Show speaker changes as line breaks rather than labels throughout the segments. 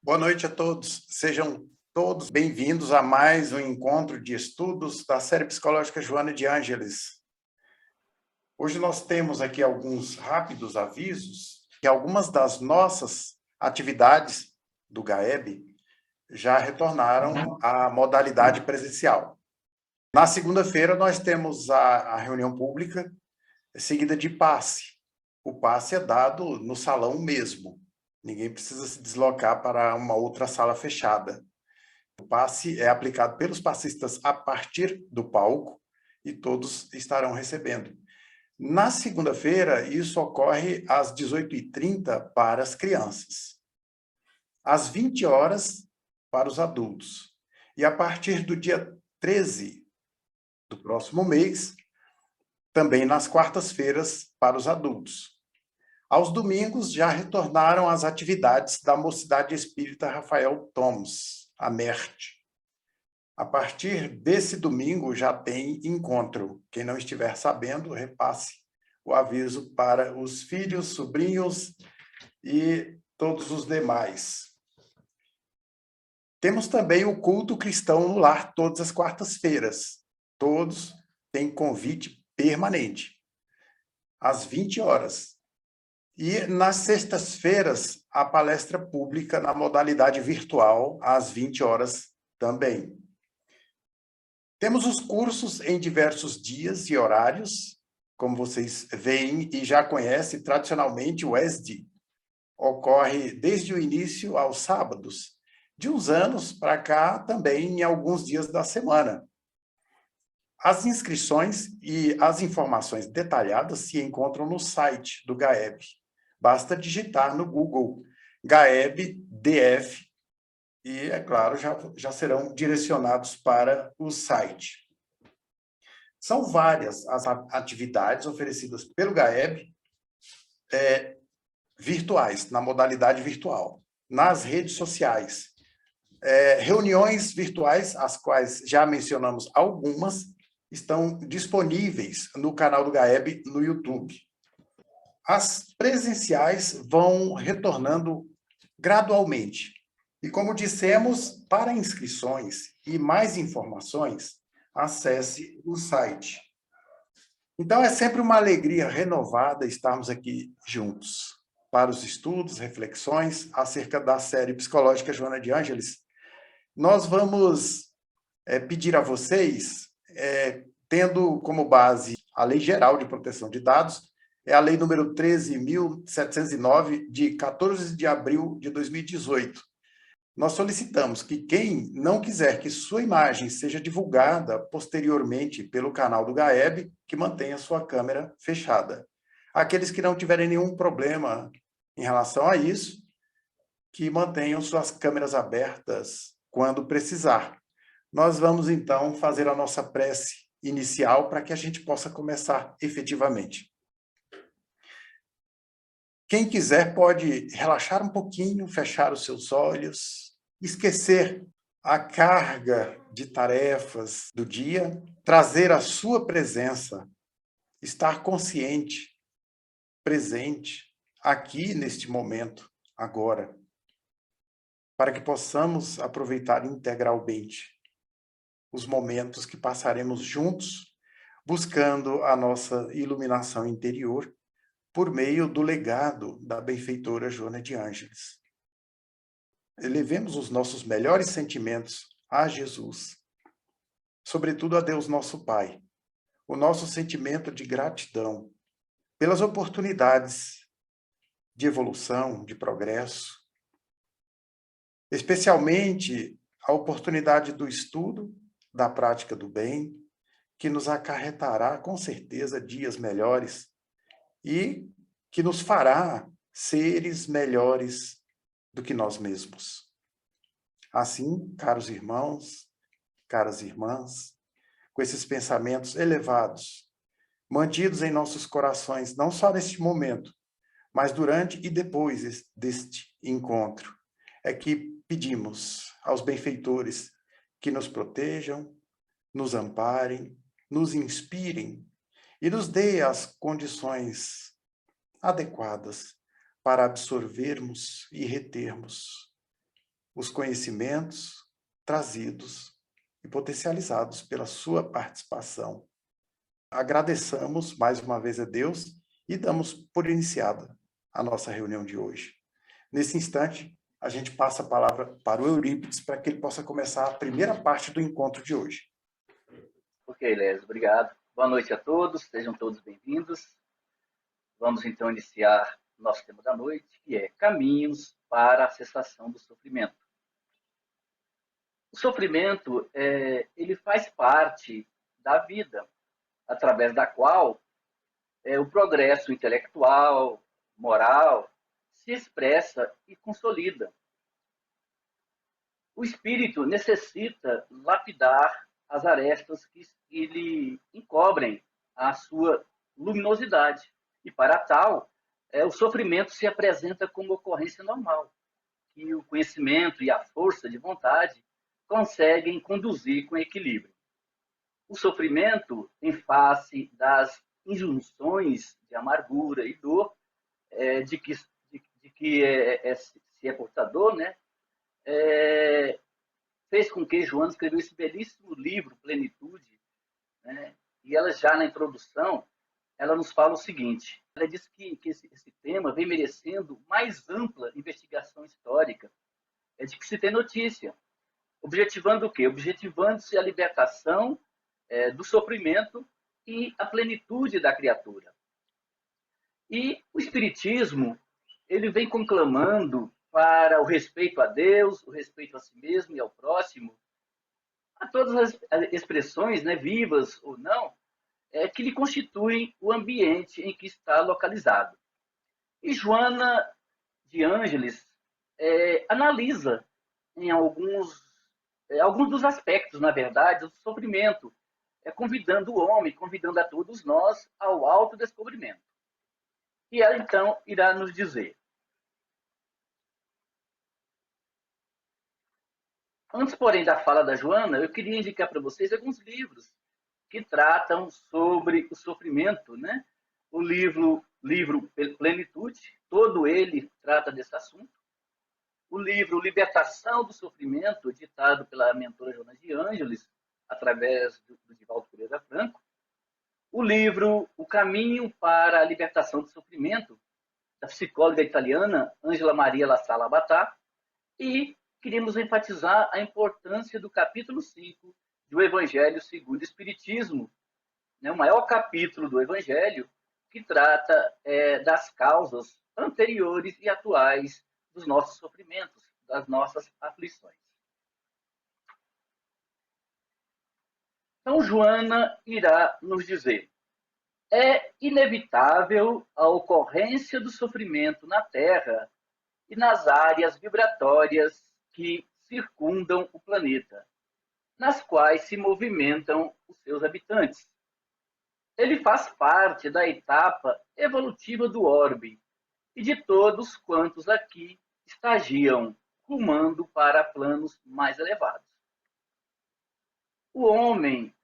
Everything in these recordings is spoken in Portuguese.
Boa noite a todos. Sejam todos bem-vindos a mais um encontro de estudos da série psicológica Joana de Ângeles. Hoje nós temos aqui alguns rápidos avisos que algumas das nossas atividades do GAEB já retornaram à modalidade presencial. Na segunda-feira nós temos a reunião pública seguida de passe. O passe é dado no salão mesmo. Ninguém precisa se deslocar para uma outra sala fechada. O passe é aplicado pelos passistas a partir do palco e todos estarão recebendo. Na segunda-feira, isso ocorre às 18h30 para as crianças, às 20 horas para os adultos. E a partir do dia 13 do próximo mês, também nas quartas-feiras para os adultos. Aos domingos, já retornaram as atividades da Mocidade Espírita Rafael Thomas, a MERT. A partir desse domingo, já tem encontro. Quem não estiver sabendo, repasse o aviso para os filhos, sobrinhos e todos os demais. Temos também o culto cristão no lar, todas as quartas-feiras. Todos têm convite permanente, às 20 horas. E nas sextas-feiras, a palestra pública na modalidade virtual, às 20 horas também. Temos os cursos em diversos dias e horários, como vocês veem e já conhecem, tradicionalmente o ESD ocorre desde o início aos sábados, de uns anos para cá também em alguns dias da semana. As inscrições e as informações detalhadas se encontram no site do GAEB. Basta digitar no Google GAEB DF e, é claro, já serão direcionados para o site. São várias as atividades oferecidas pelo GAEB virtuais, na modalidade virtual, nas redes sociais. Reuniões virtuais, as quais já mencionamos algumas, estão disponíveis no canal do GAEB no YouTube. As presenciais vão retornando gradualmente. E como dissemos, para inscrições e mais informações, acesse o site. Então, é sempre uma alegria renovada estarmos aqui juntos para os estudos, reflexões acerca da série psicológica Joana de Ângeles. Nós vamos pedir a vocês, tendo como base a Lei Geral de Proteção de Dados, é a Lei número 13.709, de 14 de abril de 2018. Nós solicitamos que quem não quiser que sua imagem seja divulgada posteriormente pelo canal do GAEB, que mantenha sua câmera fechada. Aqueles que não tiverem nenhum problema em relação a isso, que mantenham suas câmeras abertas quando precisar. Nós vamos, então, fazer a nossa prece inicial para que a gente possa começar efetivamente. Quem quiser pode relaxar um pouquinho, fechar os seus olhos, esquecer a carga de tarefas do dia, trazer a sua presença, estar consciente, presente, aqui neste momento, agora, para que possamos aproveitar integralmente os momentos que passaremos juntos, buscando a nossa iluminação interior, por meio do legado da benfeitora Joana de Ângeles. Elevemos os nossos melhores sentimentos a Jesus, sobretudo a Deus nosso Pai, o nosso sentimento de gratidão pelas oportunidades de evolução, de progresso, especialmente a oportunidade do estudo, da prática do bem, que nos acarretará com certeza dias melhores e que nos fará seres melhores do que nós mesmos. Assim, caros irmãos, caras irmãs, com esses pensamentos elevados, mantidos em nossos corações, não só neste momento, mas durante e depois deste encontro, é que pedimos aos benfeitores que nos protejam, nos amparem, nos inspirem e nos dê as condições adequadas para absorvermos e retermos os conhecimentos trazidos e potencializados pela sua participação. Agradeçamos mais uma vez a Deus e damos por iniciada a nossa reunião de hoje. Nesse instante, a gente passa a palavra para o Eurípides para que ele possa começar a primeira parte do encontro de hoje.
Ok, Lésio, obrigado. Boa noite a todos, sejam todos bem-vindos. Vamos então iniciar nosso tema da noite, que é caminhos para a cessação do sofrimento. O sofrimento, ele faz parte da vida, através da qual o progresso intelectual, moral, se expressa e consolida. O espírito necessita lapidar as arestas que lhe encobrem a sua luminosidade. E, para tal, o sofrimento se apresenta como ocorrência normal, que o conhecimento e a força de vontade conseguem conduzir com equilíbrio. O sofrimento, em face das injunções de amargura e dor, de que se é portador, né? Fez com que Joana escreveu esse belíssimo livro, Plenitude, né? E ela já na introdução, ela nos fala o seguinte, ela diz que esse tema vem merecendo mais ampla investigação histórica, de que se tem notícia. Objetivando o quê? Objetivando-se a libertação do sofrimento e a plenitude da criatura. E o Espiritismo, ele vem conclamando para o respeito a Deus, o respeito a si mesmo e ao próximo, a todas as expressões, né, vivas ou não, que lhe constituem o ambiente em que está localizado. E Joana de Ângeles analisa em alguns dos aspectos, na verdade, do sofrimento, convidando o homem, convidando a todos nós ao autodescobrimento. E ela, então, irá nos dizer. Antes, porém, da fala da Joana, eu queria indicar para vocês alguns livros que tratam sobre o sofrimento, né? O livro Plenitude, todo ele trata desse assunto. O livro Libertação do Sofrimento, ditado pela mentora Joana de Ângeles, através do Divaldo Pereira Franco. O livro O Caminho para a Libertação do Sofrimento, da psicóloga italiana Angela Maria La Sala Batà. E queríamos enfatizar a importância do capítulo 5 do Evangelho segundo o Espiritismo, né, o maior capítulo do Evangelho, que trata das causas anteriores e atuais dos nossos sofrimentos, das nossas aflições. Então, Joana irá nos dizer: é inevitável a ocorrência do sofrimento na Terra e nas áreas vibratórias que circundam o planeta, nas quais se movimentam os seus habitantes. Ele faz parte da etapa evolutiva do orbe e de todos quantos aqui estagiam rumando para planos mais elevados. O homem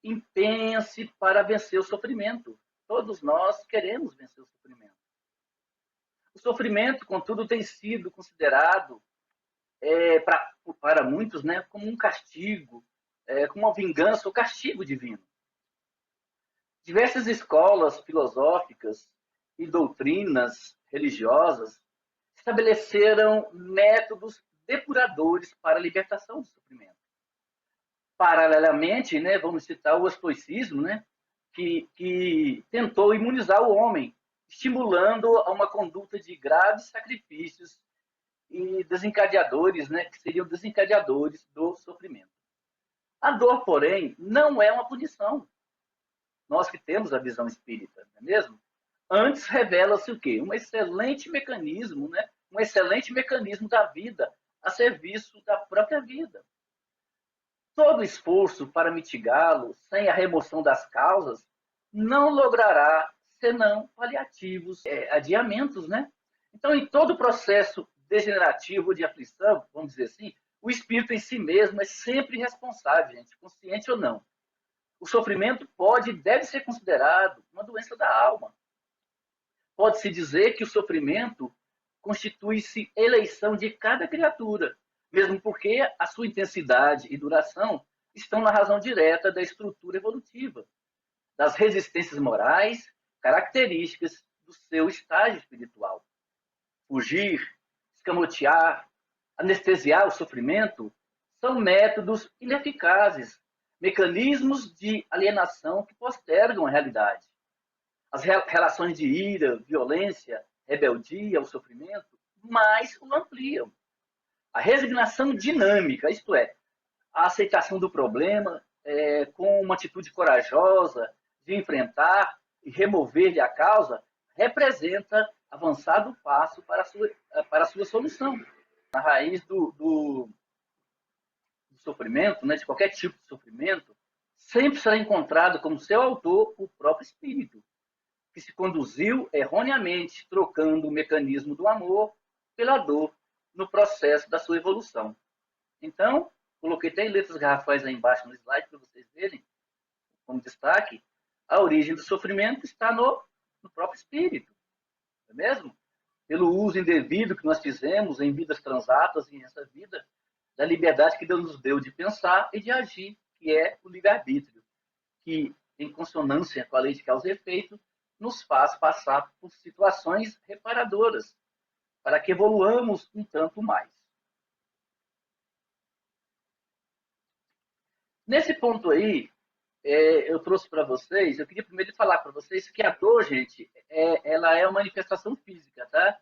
empenha-se para vencer o sofrimento. Todos nós queremos vencer o sofrimento. O sofrimento, contudo, tem sido considerado para muitos, né, como um castigo, como uma vingança ou castigo divino. Diversas escolas filosóficas e doutrinas religiosas estabeleceram métodos depuradores para a libertação do sofrimento. Paralelamente, né, vamos citar o estoicismo, né, que tentou imunizar o homem, estimulando a uma conduta de graves sacrifícios e desencadeadores, né, que seriam desencadeadores do sofrimento. A dor, porém, não é uma punição. Nós que temos a visão espírita, não é mesmo? Antes revela-se o quê? Um excelente mecanismo, né? Um excelente mecanismo da vida a serviço da própria vida. Todo esforço para mitigá-lo, sem a remoção das causas, não logrará senão paliativos, adiamentos, né? Então, em todo processo degenerativo de aflição, vamos dizer assim, o espírito em si mesmo é sempre responsável, gente, consciente ou não. O sofrimento pode e deve ser considerado uma doença da alma. Pode-se dizer que o sofrimento constitui-se eleição de cada criatura, mesmo porque a sua intensidade e duração estão na razão direta da estrutura evolutiva, das resistências morais, características do seu estágio espiritual. Fugir, escamotear, anestesiar o sofrimento são métodos ineficazes, mecanismos de alienação que postergam a realidade. As relações de ira, violência, rebeldia, o sofrimento, mais o ampliam. A resignação dinâmica, isto é, a aceitação do problema com uma atitude corajosa de enfrentar e remover-lhe a causa, representa avançado passo para a sua solução. Na raiz do sofrimento, né, de qualquer tipo de sofrimento, sempre será encontrado como seu autor o próprio espírito, que se conduziu erroneamente, trocando o mecanismo do amor pela dor no processo da sua evolução. Então, coloquei até em letras garrafais aí embaixo no slide para vocês verem, como destaque, a origem do sofrimento está no próprio espírito, não é mesmo? Pelo uso indevido que nós fizemos em vidas transatas e nessa vida, da liberdade que Deus nos deu de pensar e de agir, que é o livre-arbítrio, que, em consonância com a lei de causa e efeito, nos faz passar por situações reparadoras, para que evoluamos um tanto mais. Nesse ponto aí, eu trouxe para vocês, eu queria primeiro falar para vocês que a dor, gente, ela é uma manifestação física, tá?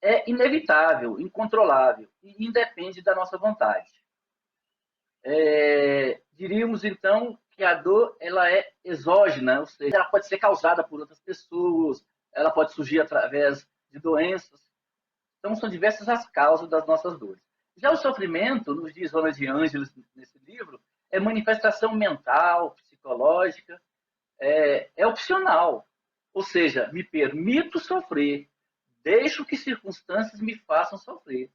É inevitável, incontrolável e independe da nossa vontade. Diríamos, então, que a dor ela é exógena, ou seja, ela pode ser causada por outras pessoas, ela pode surgir através de doenças. Então, são diversas as causas das nossas dores. Já o sofrimento, nos diz Joana de Ângeles nesse livro, é manifestação mental, psicológica, é opcional. Ou seja, me permito sofrer, deixo que circunstâncias me façam sofrer.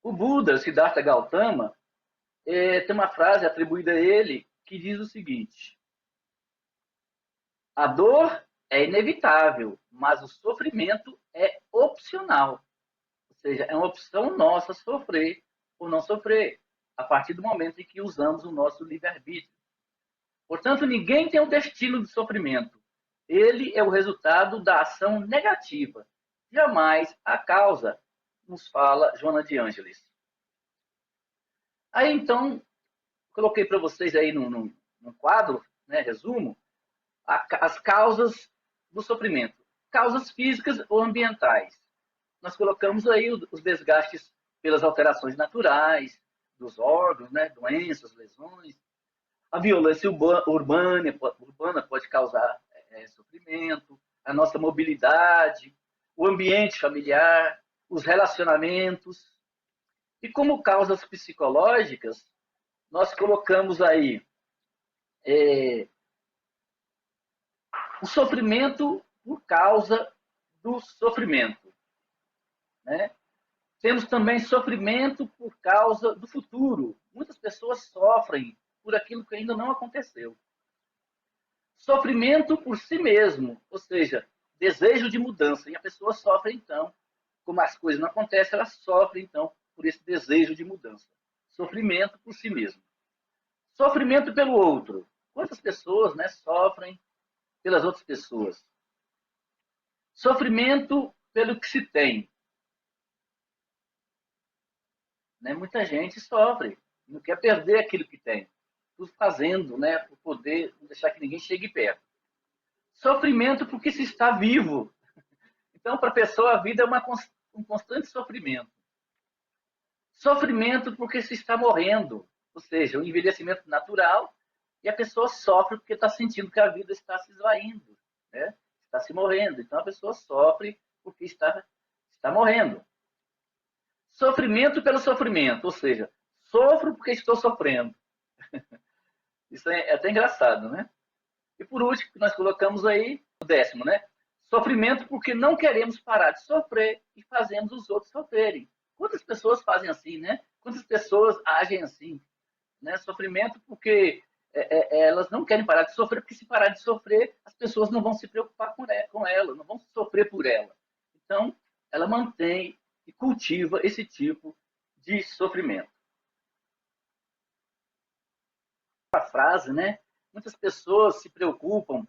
O Buda, Siddhartha Gautama, tem uma frase atribuída a ele que diz o seguinte: a dor é inevitável, mas o sofrimento é opcional. Ou seja, é uma opção nossa sofrer ou não sofrer, a partir do momento em que usamos o nosso livre-arbítrio. Portanto, ninguém tem um destino de sofrimento. Ele é o resultado da ação negativa, jamais a causa, nos fala Joana de Ângeles. Aí, então, coloquei para vocês aí num quadro, né, resumo, as causas do sofrimento. Causas físicas ou ambientais. Nós colocamos aí os desgastes pelas alterações naturais dos órgãos, né, doenças, lesões. A violência urbana pode causar sofrimento, a nossa mobilidade, o ambiente familiar, os relacionamentos. E como causas psicológicas, nós colocamos aí o sofrimento por causa do sofrimento, né? Temos também sofrimento por causa do futuro. Muitas pessoas sofrem por aquilo que ainda não aconteceu. Sofrimento por si mesmo, ou seja, desejo de mudança. E a pessoa sofre, então, como as coisas não acontecem, ela sofre, então, por esse desejo de mudança. Sofrimento por si mesmo. Sofrimento pelo outro. Quantas pessoas, né, sofrem pelas outras pessoas? Sofrimento pelo que se tem. Né? Muita gente sofre, não quer perder aquilo que tem. Tudo fazendo, né, para poder não deixar que ninguém chegue perto. Sofrimento porque se está vivo. Então, para a pessoa, a vida é um constante sofrimento. Sofrimento porque se está morrendo, ou seja, um envelhecimento natural, e a pessoa sofre porque está sentindo que a vida está se esvaindo, né? Está se morrendo. Então, a pessoa sofre porque está morrendo. Sofrimento pelo sofrimento, ou seja, sofro porque estou sofrendo. Isso é até engraçado, né? E por último, nós colocamos aí o 10º, né? Sofrimento porque não queremos parar de sofrer e fazemos os outros sofrerem. Quantas pessoas fazem assim, né? Quantas pessoas agem assim? Né? Sofrimento porque elas não querem parar de sofrer, porque se parar de sofrer, as pessoas não vão se preocupar com ela, não vão sofrer por ela. Então, ela mantém e cultiva esse tipo de sofrimento. A frase, né? Muitas pessoas se preocupam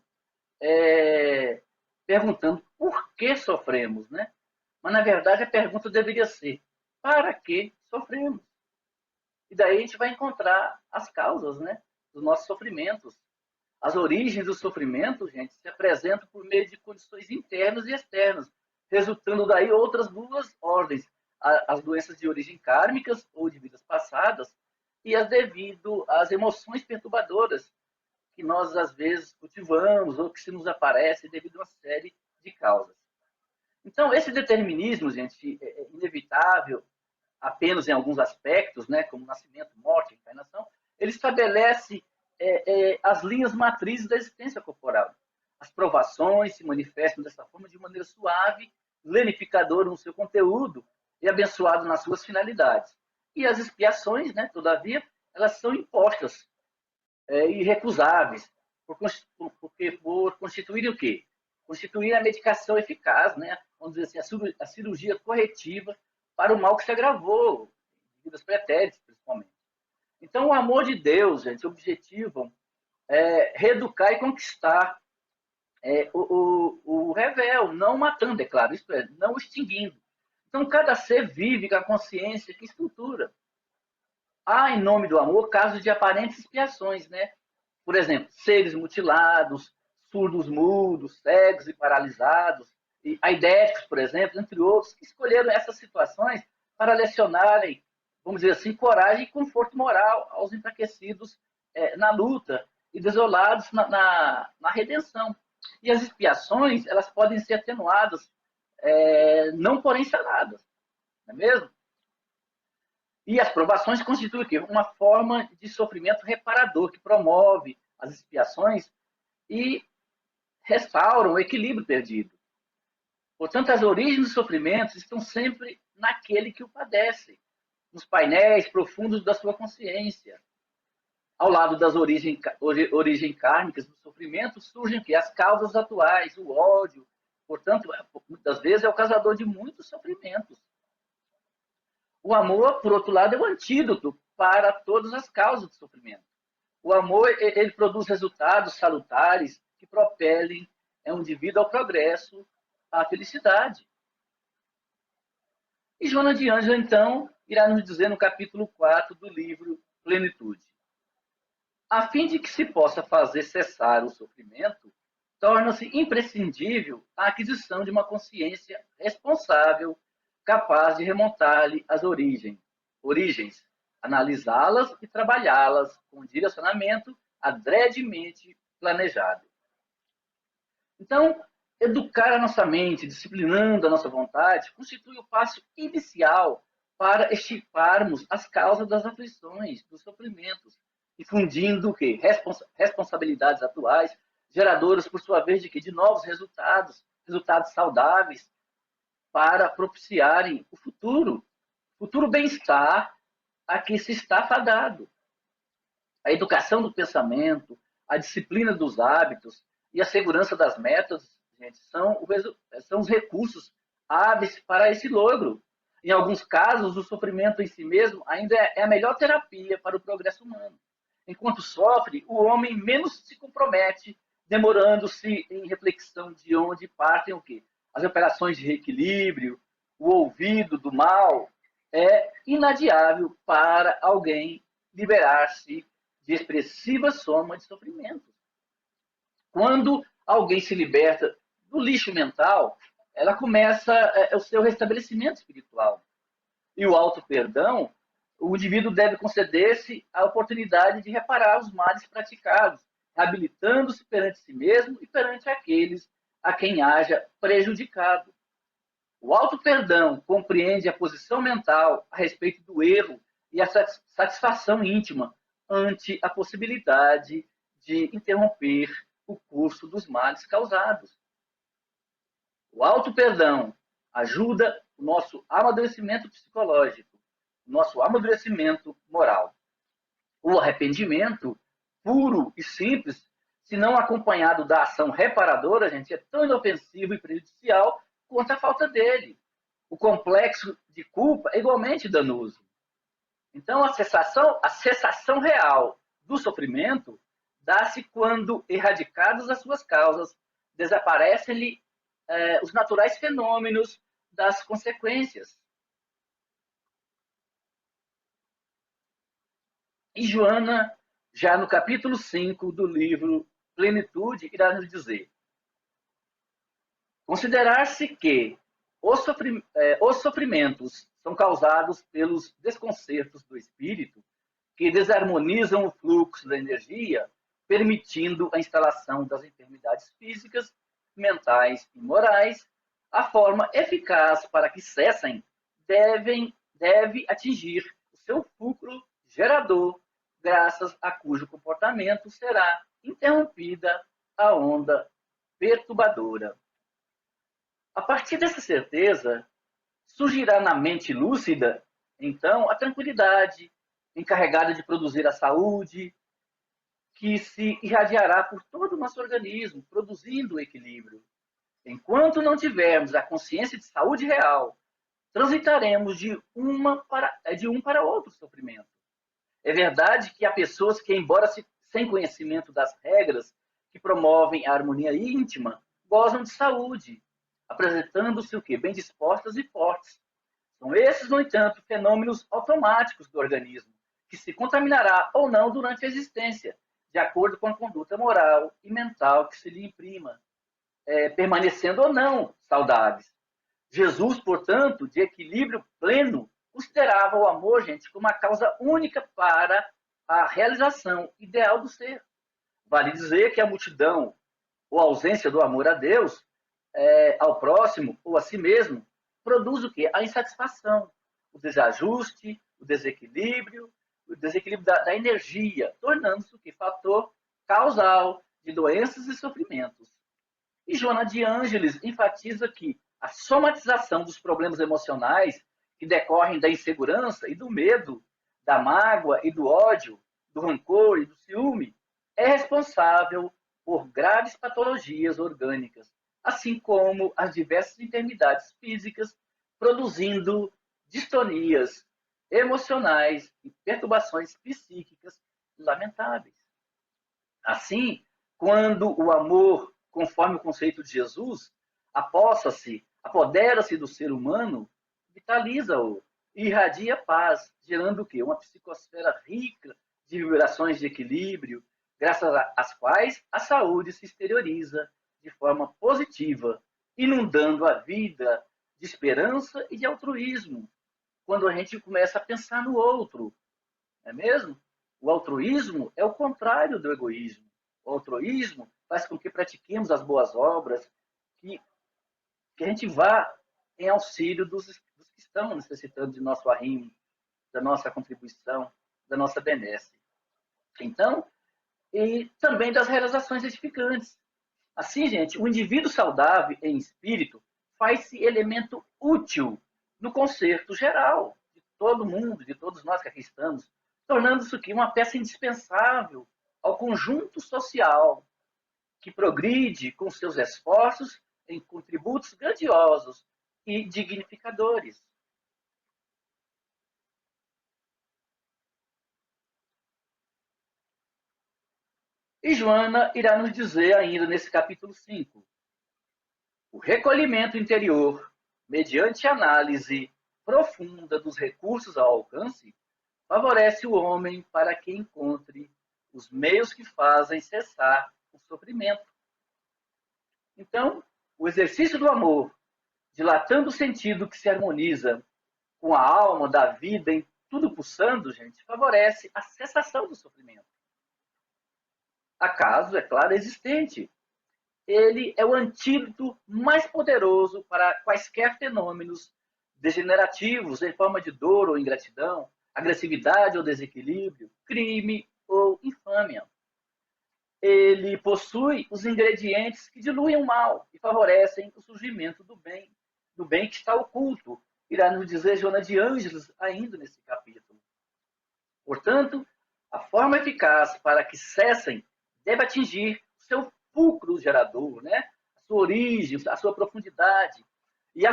perguntando por que sofremos, né? Mas, na verdade, a pergunta deveria ser: para que sofremos? E daí a gente vai encontrar as causas, né, dos nossos sofrimentos. As origens do sofrimento, gente, se apresentam por meio de condições internas e externas, resultando daí outras duas ordens: as doenças de origem kármicas ou de vidas passadas e as devido às emoções perturbadoras que nós às vezes cultivamos ou que se nos aparecem devido a uma série de causas. Então, esse determinismo, gente, é inevitável apenas em alguns aspectos, né, como nascimento, morte, encarnação, ele estabelece as linhas matrizes da existência corporal. As provações se manifestam dessa forma de maneira suave, lenificadora no seu conteúdo e abençoado nas suas finalidades. E as expiações, né, todavia, elas são impostas irrecusáveis, por constituírem o quê? Constituir a medicação eficaz, né? Vamos dizer assim, a cirurgia corretiva para o mal que se agravou, vidas pretéritas, principalmente. Então, o amor de Deus, gente, objetivam reeducar e conquistar o revel, não matando, é claro, isto é, não extinguindo. Então, cada ser vive com a consciência que estrutura. Há, em nome do amor, casos de aparentes expiações, né? Por exemplo, seres mutilados, surdos mudos, cegos e paralisados, e aidéticos, por exemplo, entre outros, que escolheram essas situações para lecionarem, vamos dizer assim, coragem e conforto moral aos enfraquecidos na luta e desolados na redenção. E as expiações, elas podem ser atenuadas, não porém sanadas, não é mesmo? E as provações constituem o quê? Uma forma de sofrimento reparador que promove as expiações e restauram o equilíbrio perdido. Portanto, as origens dos sofrimentos estão sempre naquele que o padece, nos painéis profundos da sua consciência. Ao lado das origens kármicas do sofrimento surgem o quê? As causas atuais, o ódio. Portanto, muitas vezes é o causador de muitos sofrimentos. O amor, por outro lado, é o antídoto para todas as causas do sofrimento. O amor, ele produz resultados salutares que propelem um indivíduo ao progresso, à felicidade. E Joana de Ângela, então, irá nos dizer no capítulo 4 do livro Plenitude. A fim de que se possa fazer cessar o sofrimento, torna-se imprescindível a aquisição de uma consciência responsável, capaz de remontar-lhe as origens, analisá-las e trabalhá-las com direcionamento adredemente planejado. Então, educar a nossa mente, disciplinando a nossa vontade, constitui o passo inicial para extirparmos as causas das aflições, dos sofrimentos, infundindo o quê? Responsabilidades atuais, geradoras, por sua vez, de quê? De novos resultados saudáveis, para propiciarem o futuro bem-estar a que se está fadado. A educação do pensamento, a disciplina dos hábitos e a segurança das metas, gente, são os recursos hábeis para esse logro. Em alguns casos, o sofrimento em si mesmo ainda é a melhor terapia para o progresso humano. Enquanto sofre, o homem menos se compromete, demorando-se em reflexão de onde partem o quê? As operações de reequilíbrio, o ouvido do mal, é inadiável para alguém liberar-se de expressiva soma de sofrimentos. Quando alguém se liberta do lixo mental, ela começa o seu restabelecimento espiritual. E o auto-perdão, o indivíduo deve conceder-se a oportunidade de reparar os males praticados, habilitando-se perante si mesmo e perante aqueles a quem haja prejudicado. O auto-perdão compreende a posição mental a respeito do erro e a satisfação íntima ante a possibilidade de interromper o curso dos males causados. O auto-perdão ajuda o nosso amadurecimento psicológico, o nosso amadurecimento moral. O arrependimento, puro e simples, se não acompanhado da ação reparadora, gente, é tão inofensivo e prejudicial quanto a falta dele. O complexo de culpa é igualmente danoso. Então, a cessação real do sofrimento dá-se quando, erradicadas as suas causas, desaparecem-lhe os naturais fenômenos das consequências. E Joana, já no capítulo 5 do livro Plenitude, irá nos dizer: considerar-se que os sofrimentos são causados pelos desconcertos do espírito, que desarmonizam o fluxo da energia, permitindo a instalação das enfermidades físicas, mentais e morais, a forma eficaz para que cessem deve atingir o seu fulcro gerador, graças a cujo comportamento será interrompida a onda perturbadora. A partir dessa certeza, surgirá na mente lúcida, então, a tranquilidade, encarregada de produzir a saúde, que se irradiará por todo o nosso organismo, produzindo o equilíbrio. Enquanto não tivermos a consciência de saúde real, transitaremos de um para outro sofrimento. É verdade que há pessoas que, embora sem conhecimento das regras que promovem a harmonia íntima, gozam de saúde, apresentando-se o quê? Bem dispostas e fortes. São esses, no entanto, fenômenos automáticos do organismo, que se contaminará ou não durante a existência, de acordo com a conduta moral e mental que se lhe imprima, permanecendo ou não saudáveis. Jesus, portanto, de equilíbrio pleno, considerava o amor, gente, como a causa única para a realização ideal do ser. Vale dizer que a multidão, ou a ausência do amor a Deus, ao próximo ou a si mesmo, produz o quê? A insatisfação, o desajuste, o desequilíbrio da energia, tornando-se o quê? Fator causal de doenças e sofrimentos. E Joana de Ângeles enfatiza que a somatização dos problemas emocionais que decorrem da insegurança e do medo, da mágoa e do ódio, do rancor e do ciúme, é responsável por graves patologias orgânicas, assim como as diversas enfermidades físicas, produzindo distonias emocionais e perturbações psíquicas lamentáveis. Assim, quando o amor, conforme o conceito de Jesus, apodera-se do ser humano, vitaliza-o e irradia paz, gerando o quê? Uma psicosfera rica de vibrações de equilíbrio, graças às quais a saúde se exterioriza de forma positiva, inundando a vida de esperança e de altruísmo, quando a gente começa a pensar no outro, não é mesmo? O altruísmo é o contrário do egoísmo. O altruísmo faz com que pratiquemos as boas obras, que a gente vá em auxílio dos que estão necessitando de nosso arrimo, da nossa contribuição, da nossa benesse. Então, e também das realizações edificantes. Assim, gente, o indivíduo saudável em espírito faz-se elemento útil no concerto geral de todo mundo, de todos nós que aqui estamos, tornando-se aqui uma peça indispensável ao conjunto social que progride com seus esforços em contributos grandiosos e dignificadores. E Joana irá nos dizer ainda nesse capítulo 5, o recolhimento interior, mediante análise profunda dos recursos ao alcance, favorece o homem para que encontre os meios que fazem cessar o sofrimento. Então, o exercício do amor, dilatando o sentido que se harmoniza com a alma da vida em tudo pulsando, gente, favorece a cessação do sofrimento. Acaso, é claro, existente. Ele é o antídoto mais poderoso para quaisquer fenômenos degenerativos em forma de dor ou ingratidão, agressividade ou desequilíbrio, crime ou infâmia. Ele possui os ingredientes que diluem o mal e favorecem o surgimento do bem que está oculto, irá nos dizer Joana de Ângeles ainda nesse capítulo. Portanto, a forma eficaz para que cessem deve atingir o seu fulcro gerador, né? A sua origem, a sua profundidade. E a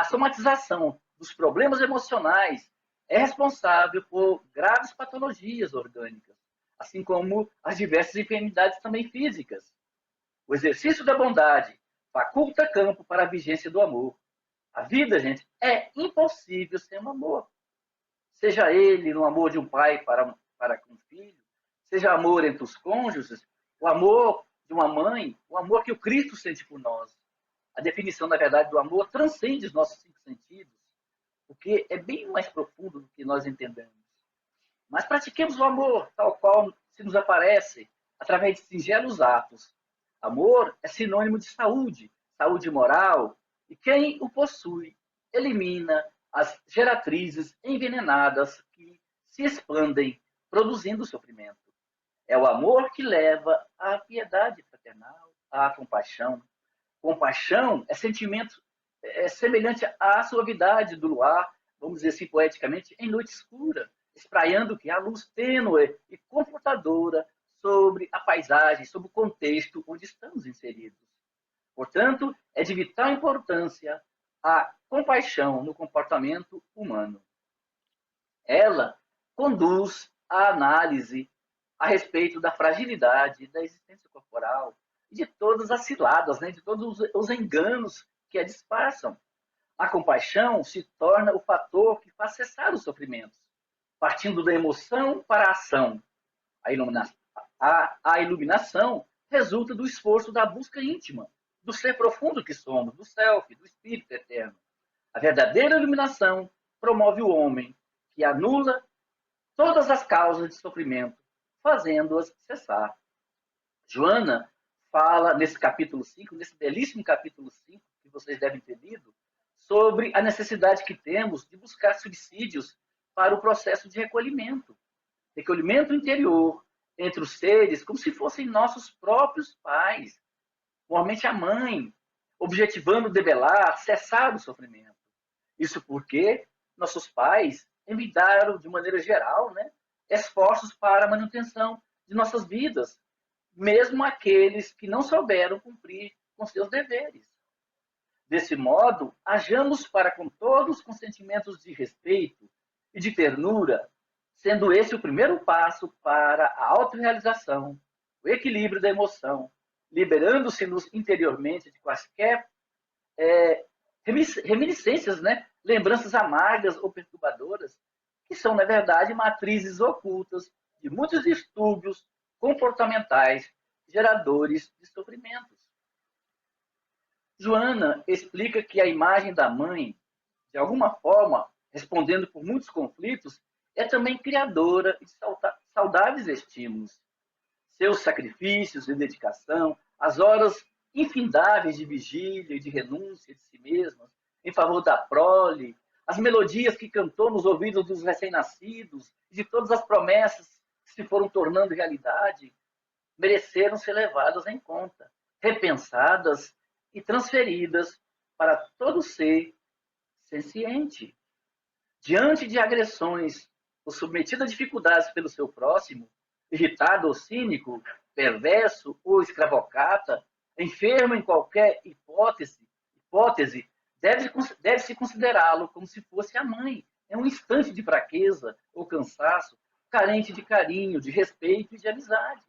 somatização dos problemas emocionais é responsável por graves patologias orgânicas, assim como as diversas enfermidades também físicas. O exercício da bondade faculta campo para a vigência do amor. A vida, gente, é impossível sem o amor. Seja ele no amor de um pai para com um filho, seja amor entre os cônjuges, o amor de uma mãe, o amor que o Cristo sente por nós. A definição, na verdade, do amor transcende os nossos 5 sentidos, porque é bem mais profundo do que nós entendemos. Mas pratiquemos o amor, tal qual se nos aparece, através de singelos atos. Amor é sinônimo de saúde, saúde moral, e quem o possui elimina as geratrizes envenenadas que se expandem, produzindo sofrimento. É o amor que leva à piedade fraternal, à compaixão. Compaixão é sentimento semelhante à suavidade do luar, vamos dizer assim poeticamente, em noite escura, espraiando que a luz tênue e confortadora sobre a paisagem, sobre o contexto onde estamos inseridos. Portanto, é de vital importância a compaixão no comportamento humano. Ela conduz à análise a respeito da fragilidade da existência corporal e de todas as ciladas, né, de todos os enganos que a disfarçam. A compaixão se torna o fator que faz cessar os sofrimentos, partindo da emoção para a ação. A iluminação resulta do esforço da busca íntima, do ser profundo que somos, do self, do espírito eterno. A verdadeira iluminação promove o homem, que anula todas as causas de sofrimento, fazendo-as cessar. Joana fala nesse capítulo 5, nesse belíssimo capítulo 5, que vocês devem ter lido, sobre a necessidade que temos de buscar subsídios para o processo de recolhimento. Recolhimento interior entre os seres, como se fossem nossos próprios pais, normalmente a mãe, objetivando debelar, cessar o sofrimento. Isso porque nossos pais enviaram, de maneira geral, né, esforços para a manutenção de nossas vidas, mesmo aqueles que não souberam cumprir com seus deveres. Desse modo, hajamos para com todos com sentimentos de respeito e de ternura, sendo esse o primeiro passo para a autorrealização, o equilíbrio da emoção, liberando-se-nos interiormente de quaisquer reminiscências, né? Lembranças amargas ou perturbadoras, que são, na verdade, matrizes ocultas de muitos distúrbios comportamentais geradores de sofrimentos. Joana explica que a imagem da mãe, de alguma forma, respondendo por muitos conflitos, é também criadora de saudáveis estímulos. Seus sacrifícios e dedicação, as horas infindáveis de vigília e de renúncia de si mesma, em favor da prole, as melodias que cantou nos ouvidos dos recém-nascidos, e de todas as promessas que se foram tornando realidade, mereceram ser levadas em conta, repensadas e transferidas para todo ser senciente. Diante de agressões ou submetido a dificuldades pelo seu próximo, irritado ou cínico, perverso ou escravocrata, enfermo em qualquer hipótese deve-se considerá-lo como se fosse a mãe, em um instante de fraqueza ou cansaço, carente de carinho, de respeito e de amizade.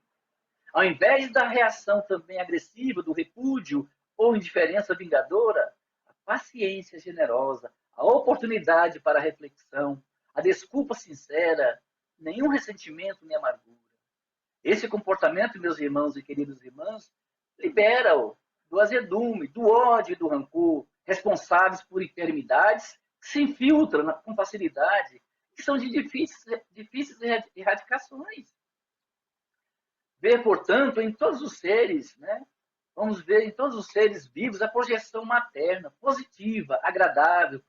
Ao invés da reação também agressiva, do repúdio ou indiferença vingadora, a paciência generosa, a oportunidade para a reflexão, a desculpa sincera, nenhum ressentimento nem amargura. Esse comportamento, meus irmãos e queridos irmãos, libera-o do azedume, do ódio e do rancor, responsáveis por enfermidades que se infiltram com facilidade, que são de difíceis erradicações. Ver, portanto, em todos os seres, né? Vamos ver em todos os seres vivos a projeção materna, positiva, agradável,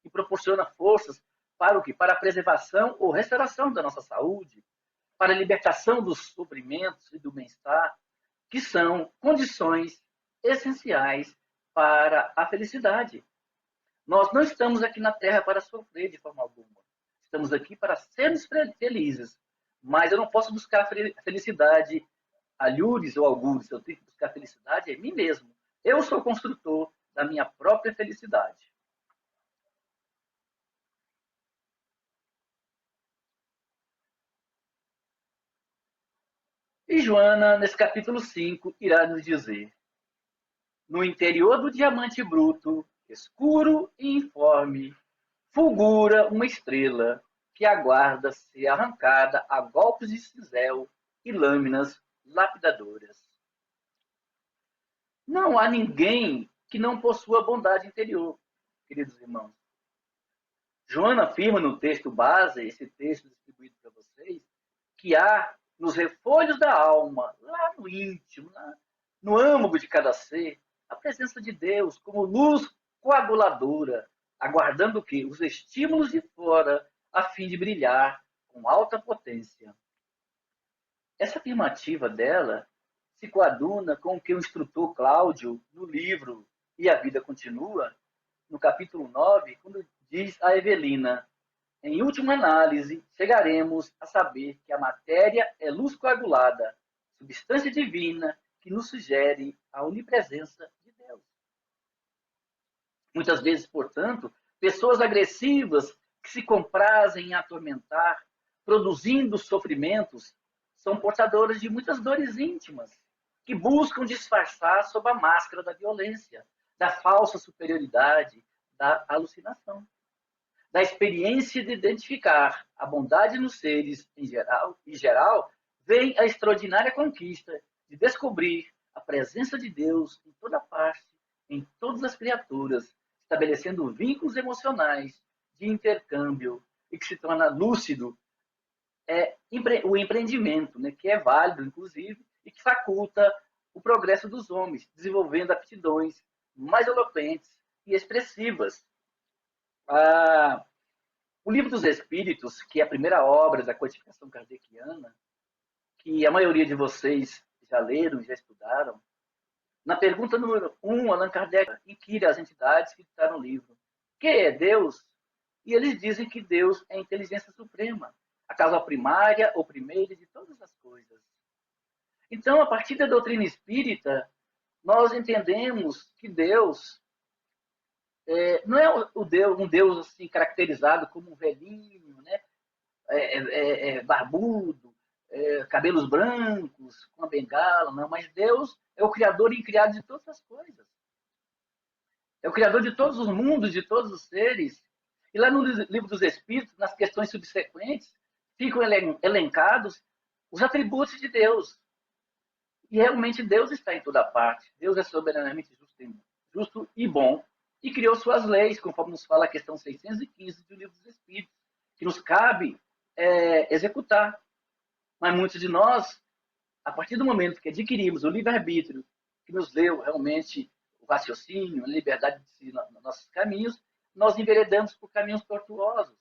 que proporciona forças para o quê? Para a preservação ou restauração da nossa saúde, para a libertação dos sofrimentos e do bem-estar, que são condições essenciais para a felicidade. Nós não estamos aqui na Terra para sofrer de forma alguma. Estamos aqui para sermos felizes. Mas eu não posso buscar felicidade alhures ou algures. Eu tenho que buscar felicidade em mim mesmo. Eu sou o construtor da minha própria felicidade. E Joana, nesse capítulo 5, irá nos dizer: no interior do diamante bruto, escuro e informe, fulgura uma estrela que aguarda ser arrancada a golpes de cinzel e lâminas lapidadoras. Não há ninguém que não possua bondade interior, queridos irmãos. Joana afirma no texto base, esse texto distribuído para vocês, que há nos refolhos da alma, lá no íntimo, no âmago de cada ser, a presença de Deus como luz coaguladora, aguardando o quê? Os estímulos de fora, a fim de brilhar com alta potência. Essa afirmativa dela se coaduna com o que o instrutor Cláudio, no livro E a Vida Continua, no capítulo 9, quando diz a Evelina: em última análise, chegaremos a saber que a matéria é luz coagulada, substância divina que nos sugere a onipresença de Deus. Muitas vezes, portanto, pessoas agressivas que se comprazem em atormentar, produzindo sofrimentos, são portadoras de muitas dores íntimas, que buscam disfarçar sob a máscara da violência, da falsa superioridade, da alucinação, da experiência de identificar a bondade nos seres em geral, vem a extraordinária conquista de descobrir a presença de Deus em toda parte, em todas as criaturas, estabelecendo vínculos emocionais de intercâmbio e que se torna lúcido o empreendimento, né, que é válido, inclusive, e que faculta o progresso dos homens, desenvolvendo aptidões mais eloquentes e expressivas. O Livro dos Espíritos, que é a primeira obra da codificação kardeciana, que a maioria de vocês já leram, já estudaram, na pergunta número 1, Allan Kardec inquire as entidades que citaram o livro: que é Deus? E eles dizem que Deus é a inteligência suprema, a causa primária ou primeira de todas as coisas. Então, a partir da doutrina espírita, nós entendemos que Deus não é um Deus assim, caracterizado como um velhinho, né? Barbudo, cabelos brancos, com a bengala, não, mas Deus é o Criador e incriado de todas as coisas. É o Criador de todos os mundos, de todos os seres. E lá no Livro dos Espíritos, nas questões subsequentes, ficam elencados os atributos de Deus. E realmente Deus está em toda parte. Deus é soberanamente justo e bom. E criou suas leis, conforme nos fala a questão 615 do Livro dos Espíritos, que nos cabe executar. Mas muitos de nós, a partir do momento que adquirimos o livre-arbítrio, que nos deu realmente o raciocínio, a liberdade de seguir nossos caminhos, nós enveredamos por caminhos tortuosos,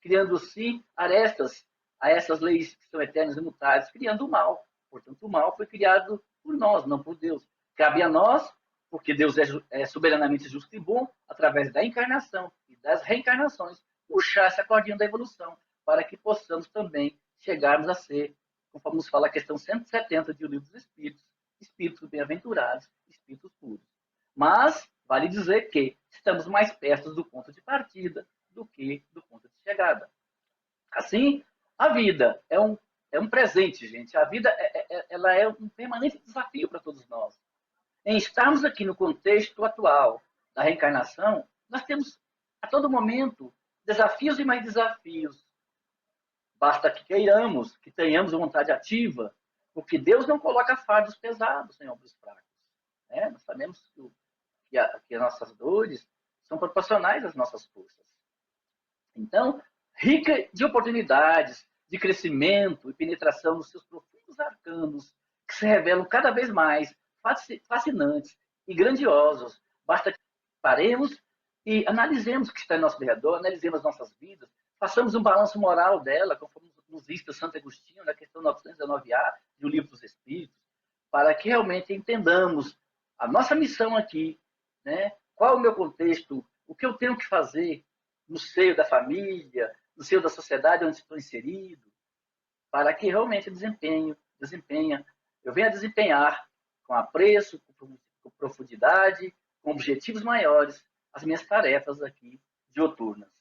criando, sim, arestas a essas leis que são eternas e imutáveis, criando o mal. Portanto, o mal foi criado por nós, não por Deus. Cabe a nós, porque Deus é soberanamente justo e bom, através da encarnação e das reencarnações, puxar essa cordinha da evolução, para que possamos também chegarmos a ser, conforme nos fala a questão 170 do Livro dos Espíritos, espíritos bem-aventurados, espíritos puros. Mas, vale dizer que estamos mais perto do ponto de partida do que do ponto de chegada. Assim, a vida é um presente, gente. A vida ela é um permanente desafio para todos nós. Em estarmos aqui no contexto atual da reencarnação, nós temos a todo momento desafios e mais desafios. Basta que queiramos, que tenhamos vontade ativa, porque Deus não coloca fardos pesados em ombros fracos. Né? Nós sabemos que as nossas dores são proporcionais às nossas forças. Então, rica de oportunidades, de crescimento e penetração nos seus profundos arcanos, que se revelam cada vez mais fascinantes e grandiosos. Basta que paremos e analisemos o que está em nosso redor, analisemos as nossas vidas, façamos um balanço moral dela, conforme nos diz Santo Agostinho, na questão 919A do Livro dos Espíritos, para que realmente entendamos a nossa missão aqui, né? Qual é o meu contexto, o que eu tenho que fazer no seio da família, no seio da sociedade onde estou inserido, para que realmente eu venha desempenhar com apreço, com profundidade, com objetivos maiores, as minhas tarefas aqui dioturnas.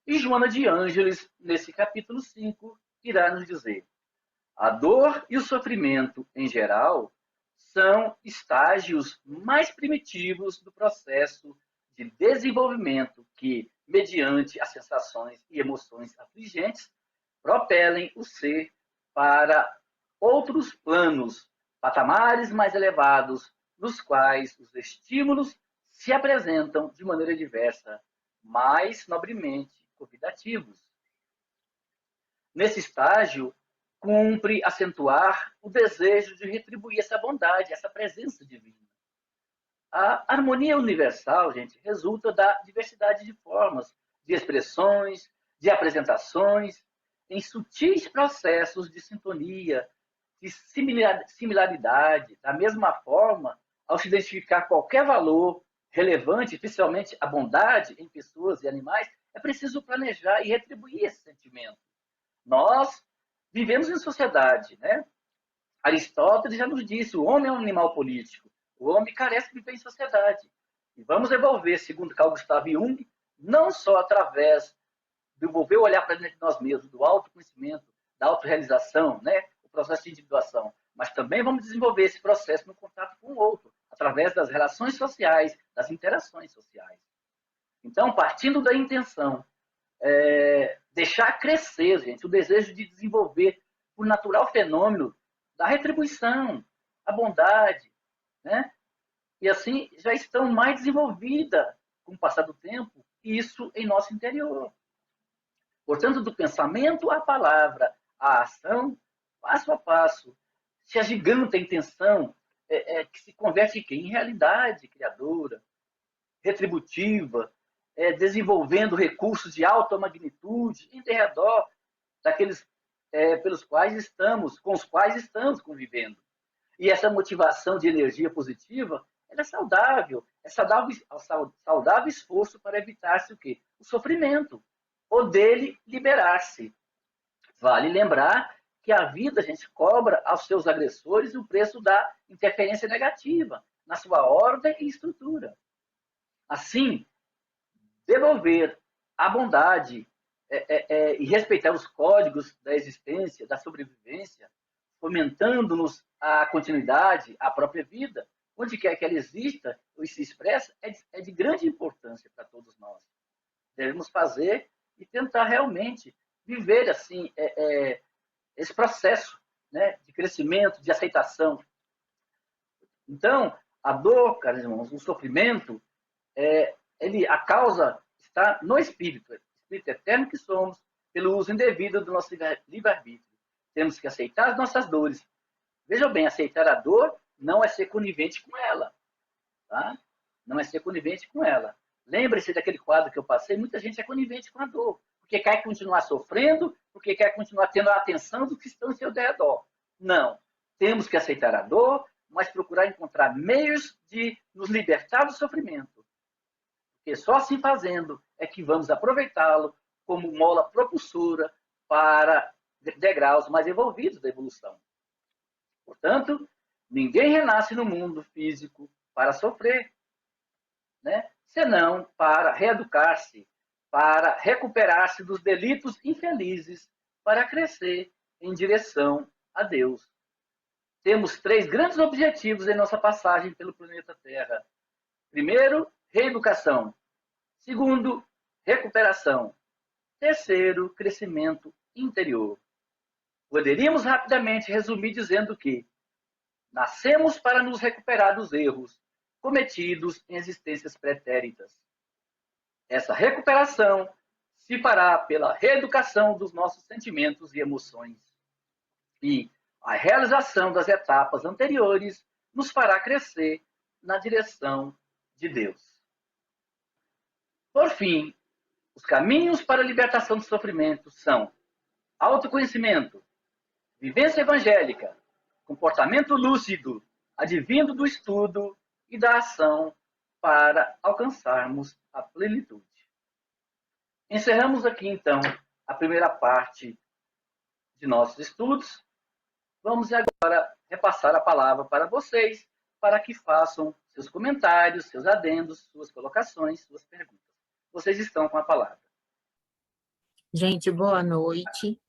E Joana de Ângeles, nesse capítulo 5, irá nos dizer: a dor e o sofrimento, em geral, são estágios mais primitivos do processo de desenvolvimento que, mediante as sensações e emoções afligentes, propelem o ser para outros planos, patamares mais elevados, nos quais os estímulos se apresentam de maneira diversa, mais nobremente convidativos. Nesse estágio, cumpre acentuar o desejo de retribuir essa bondade, essa presença divina. A harmonia universal, gente, resulta da diversidade de formas, de expressões, de apresentações, em sutis processos de sintonia, de similaridade. Da mesma forma, ao se identificar qualquer valor relevante, especialmente a bondade em pessoas e animais, é preciso planejar e retribuir esse sentimento. Nós vivemos em sociedade, né? Aristóteles já nos disse, o homem é um animal político, o homem carece de viver em sociedade. E vamos evolver, segundo Carl Gustav Jung, não só através de envolver o olhar para dentro de nós mesmos, do autoconhecimento, da autorrealização, né? O processo de individuação, mas também vamos desenvolver esse processo no contato com o outro, através das relações sociais, das interações sociais. Então, partindo da intenção, deixar crescer, gente, o desejo de desenvolver o natural fenômeno da retribuição, a bondade, né? E assim já estão mais desenvolvidas com o passar do tempo, isso em nosso interior. Portanto, do pensamento à palavra, à ação, passo a passo, se agiganta a intenção que se converte em realidade criadora, retributiva, desenvolvendo recursos de alta magnitude em redor daqueles pelos quais estamos, com os quais estamos convivendo. E essa motivação de energia positiva, ela é saudável esforço para evitar-se o quê? O sofrimento, ou dele liberar-se. Vale lembrar que a vida, a gente cobra aos seus agressores o preço da interferência negativa na sua ordem e estrutura. Assim, devolver a bondade e respeitar os códigos da existência, da sobrevivência, fomentando-nos a continuidade, a própria vida, onde quer que ela exista ou se expressa, é de grande importância para todos nós. Devemos fazer e tentar realmente viver assim esse processo, né, de crescimento, de aceitação. Então, a dor, caros irmãos, o sofrimento, a causa está no espírito eterno que somos, pelo uso indevido do nosso livre-arbítrio. Temos que aceitar as nossas dores. Veja bem, aceitar a dor não é ser conivente com ela. Tá? Não é ser conivente com ela. Lembre-se daquele quadro que eu passei, muita gente é conivente com a dor, porque quer continuar sofrendo, porque quer continuar tendo a atenção dos que estão em seu redor. Não. Temos que aceitar a dor, mas procurar encontrar meios de nos libertar do sofrimento. Porque só assim fazendo é que vamos aproveitá-lo como mola propulsora para degraus mais evolvidos da evolução. Portanto, ninguém renasce no mundo físico para sofrer, né? Senão para reeducar-se, para recuperar-se dos delitos infelizes, para crescer em direção a Deus. Temos 3 grandes objetivos em nossa passagem pelo planeta Terra. Primeiro, reeducação. Segundo, recuperação. Terceiro, crescimento interior. Poderíamos rapidamente resumir dizendo que nascemos para nos recuperar dos erros cometidos em existências pretéritas. Essa recuperação se fará pela reeducação dos nossos sentimentos e emoções. E a realização das etapas anteriores nos fará crescer na direção de Deus. Por fim, os caminhos para a libertação do sofrimento são autoconhecimento, vivência evangélica, comportamento lúcido, advindo do estudo e da ação para alcançarmos a plenitude. Encerramos aqui, então, a primeira parte de nossos estudos. Vamos agora repassar a palavra para vocês, para que façam seus comentários, seus adendos, suas colocações, suas perguntas. Vocês estão com a palavra.
Gente, boa noite.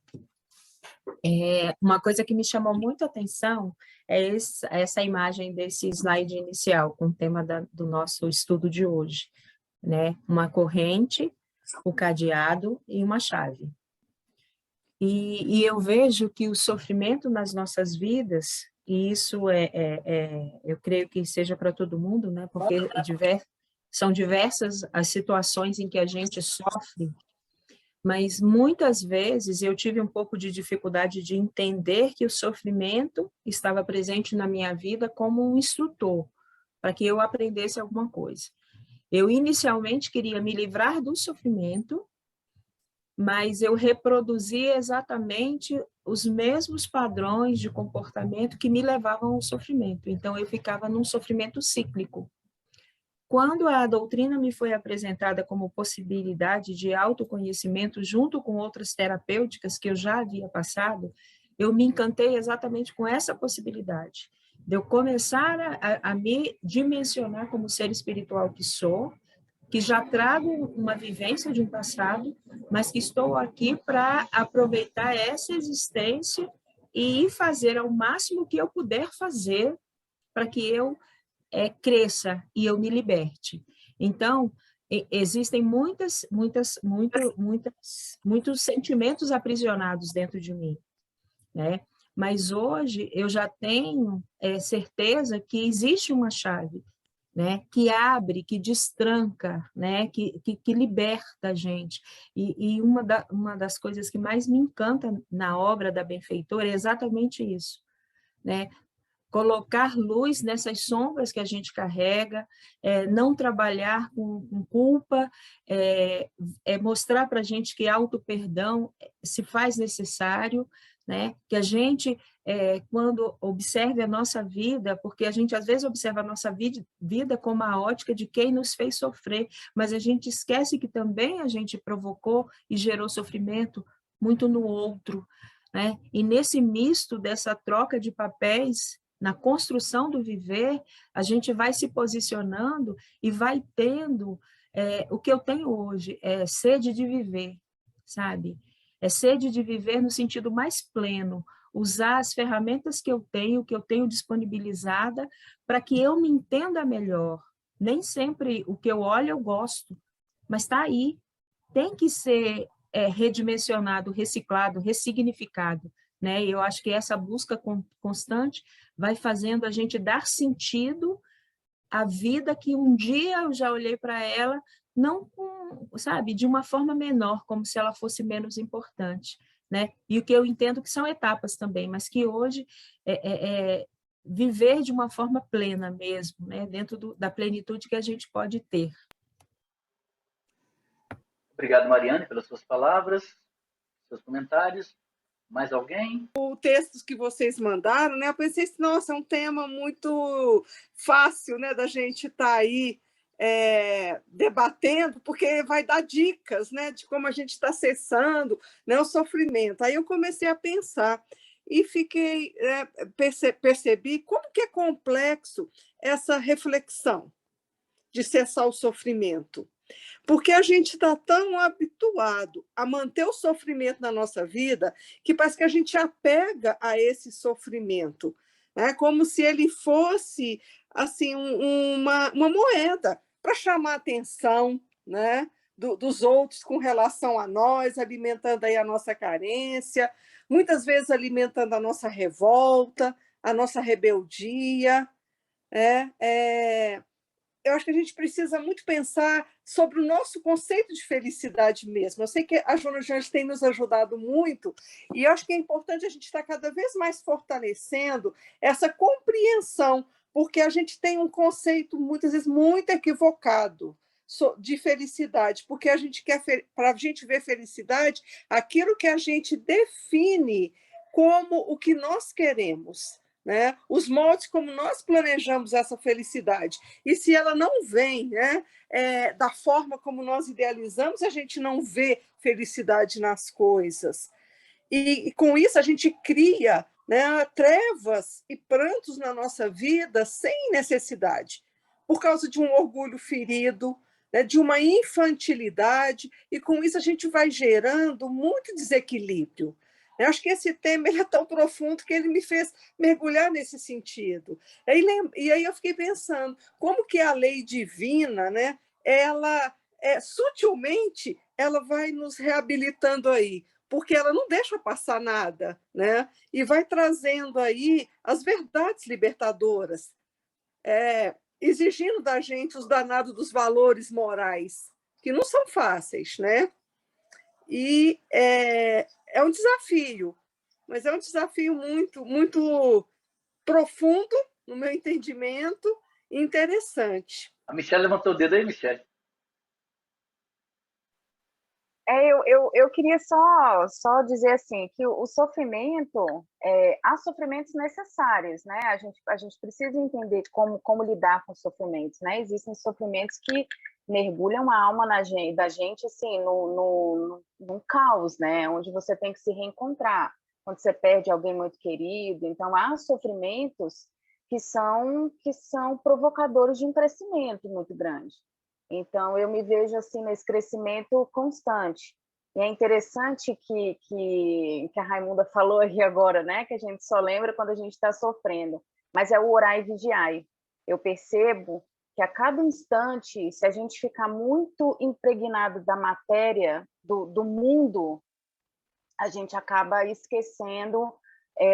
Uma coisa que me chamou muito a atenção é essa imagem desse slide inicial, com o tema do nosso estudo de hoje, né? Uma corrente, o cadeado e uma chave. E eu vejo que o sofrimento nas nossas vidas, e isso eu creio que seja para todo mundo, né? Porque são diversas as situações em que a gente sofre, mas muitas vezes eu tive um pouco de dificuldade de entender que o sofrimento estava presente na minha vida como um instrutor, para que eu aprendesse alguma coisa. Eu inicialmente queria me livrar do sofrimento, mas eu reproduzia exatamente os mesmos padrões de comportamento que me levavam ao sofrimento. Então, eu ficava num sofrimento cíclico. Quando a doutrina me foi apresentada como possibilidade de autoconhecimento junto com outras terapêuticas que eu já havia passado, eu me encantei exatamente com essa possibilidade de eu começar a me dimensionar como ser espiritual que sou, que já trago uma vivência de um passado, mas que estou aqui para aproveitar essa existência e fazer ao máximo que eu puder fazer para que eu cresça e eu me liberte. Então, existem muitos sentimentos aprisionados dentro de mim, né? Mas hoje eu já tenho certeza que existe uma chave, né, que abre, que destranca, né, que liberta a gente. E uma das coisas que mais me encanta na obra da benfeitora é exatamente isso, né? Colocar luz nessas sombras que a gente carrega, não trabalhar com culpa, mostrar para a gente que auto-perdão se faz necessário, né? Que a gente, quando observe a nossa vida, porque a gente às vezes observa a nossa vida como a ótica de quem nos fez sofrer, mas a gente esquece que também a gente provocou e gerou sofrimento muito no outro, né? E nesse misto dessa troca de papéis, na construção do viver, a gente vai se posicionando e vai tendo o que eu tenho hoje, é sede de viver, sabe? É sede de viver no sentido mais pleno, usar as ferramentas que eu tenho disponibilizada, para que eu me entenda melhor. Nem sempre o que eu olho eu gosto, mas está aí. Tem que ser redimensionado, reciclado, ressignificado, né? E eu acho que essa busca constante vai fazendo a gente dar sentido à vida que um dia eu já olhei para ela, não com, sabe, de uma forma menor, como se ela fosse menos importante, né? E o que eu entendo que são etapas também, mas que hoje viver de uma forma plena mesmo, né? Dentro da plenitude que a gente pode ter.
Obrigado, Mariane, pelas suas palavras, seus comentários. Mais alguém?
O texto que vocês mandaram, né? Eu pensei, nossa, é um tema muito fácil, né, da gente estar aí debatendo, porque vai dar dicas, né, de como a gente está acessando, né, o sofrimento. Aí eu comecei a pensar e percebi como que é complexo essa reflexão de cessar o sofrimento. Porque a gente está tão habituado a manter o sofrimento na nossa vida que parece que a gente apega a esse sofrimento, né? Como se ele fosse assim uma moeda para chamar a atenção, né? Dos outros com relação a nós, alimentando aí a nossa carência, muitas vezes alimentando a nossa revolta, a nossa rebeldia. Eu acho que a gente precisa muito pensar sobre o nosso conceito de felicidade mesmo. Eu sei que a Joana de Anjos tem nos ajudado muito, e eu acho que é importante a gente estar cada vez mais fortalecendo essa compreensão, porque a gente tem um conceito, muitas vezes, muito equivocado de felicidade, porque a gente quer, para a gente ver felicidade, aquilo que a gente define como o que nós queremos, né? Os moldes como nós planejamos essa felicidade. E se ela não vem, né, da forma como nós idealizamos, a gente não vê felicidade nas coisas. E com isso a gente cria, né, trevas e prantos na nossa vida sem necessidade, por causa de um orgulho ferido, né, de uma infantilidade, e com isso a gente vai gerando muito desequilíbrio. Eu acho que esse tema ele é tão profundo que ele me fez mergulhar nesse sentido. E aí eu fiquei pensando, como que a lei divina, né, ela sutilmente ela vai nos reabilitando aí, porque ela não deixa passar nada, né? E vai trazendo aí as verdades libertadoras, exigindo da gente os danados dos valores morais, que não são fáceis, né? E é um desafio, mas é um desafio muito, muito profundo, no meu entendimento, e interessante.
A Michelle levantou o dedo aí, Michelle.
Eu queria só dizer assim, que o sofrimento, há sofrimentos necessários, né? A gente precisa entender como lidar com os sofrimentos, né? Existem sofrimentos que mergulham a alma da gente assim, num caos, né? Onde você tem que se reencontrar, quando você perde alguém muito querido. Então, há sofrimentos que são provocadores de um crescimento muito grande. Então, eu me vejo assim nesse crescimento constante. E é interessante que a Raimunda falou aí agora, né? Que a gente só lembra quando a gente está sofrendo. Mas é o orar e vigiar. Eu percebo que a cada instante, se a gente ficar muito impregnado da matéria, do mundo, a gente acaba esquecendo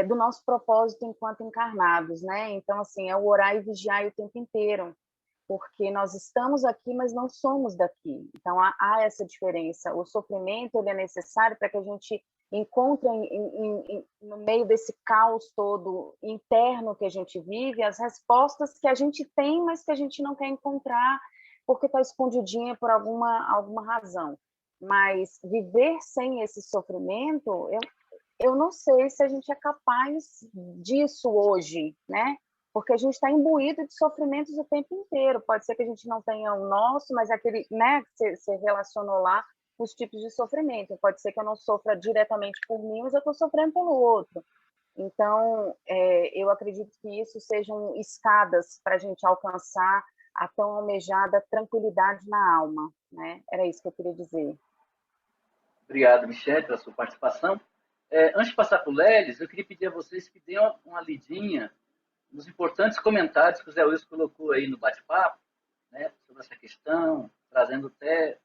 do nosso propósito enquanto encarnados, né? Então, assim, é o orar e vigiar o tempo inteiro, porque nós estamos aqui, mas não somos daqui. Então, há essa diferença. O sofrimento ele é necessário para que a gente encontre, no meio desse caos todo interno que a gente vive, as respostas que a gente tem, mas que a gente não quer encontrar, porque está escondidinha por alguma razão. Mas viver sem esse sofrimento, eu não sei se a gente é capaz disso hoje, né? Porque a gente está imbuído de sofrimentos o tempo inteiro. Pode ser que a gente não tenha o nosso, mas aquele, né, que você relacionou lá, os tipos de sofrimento. Pode ser que eu não sofra diretamente por mim, mas eu estou sofrendo pelo outro. Então, eu acredito que isso sejam escadas para a gente alcançar a tão almejada tranquilidade na alma, né? Era isso que eu queria dizer.
Obrigado, Michelle, pela sua participação. Antes de passar para o Lelis, eu queria pedir a vocês que deem uma lidinha nos importantes comentários que o Zé Wilson colocou aí no bate-papo, né, sobre essa questão, trazendo até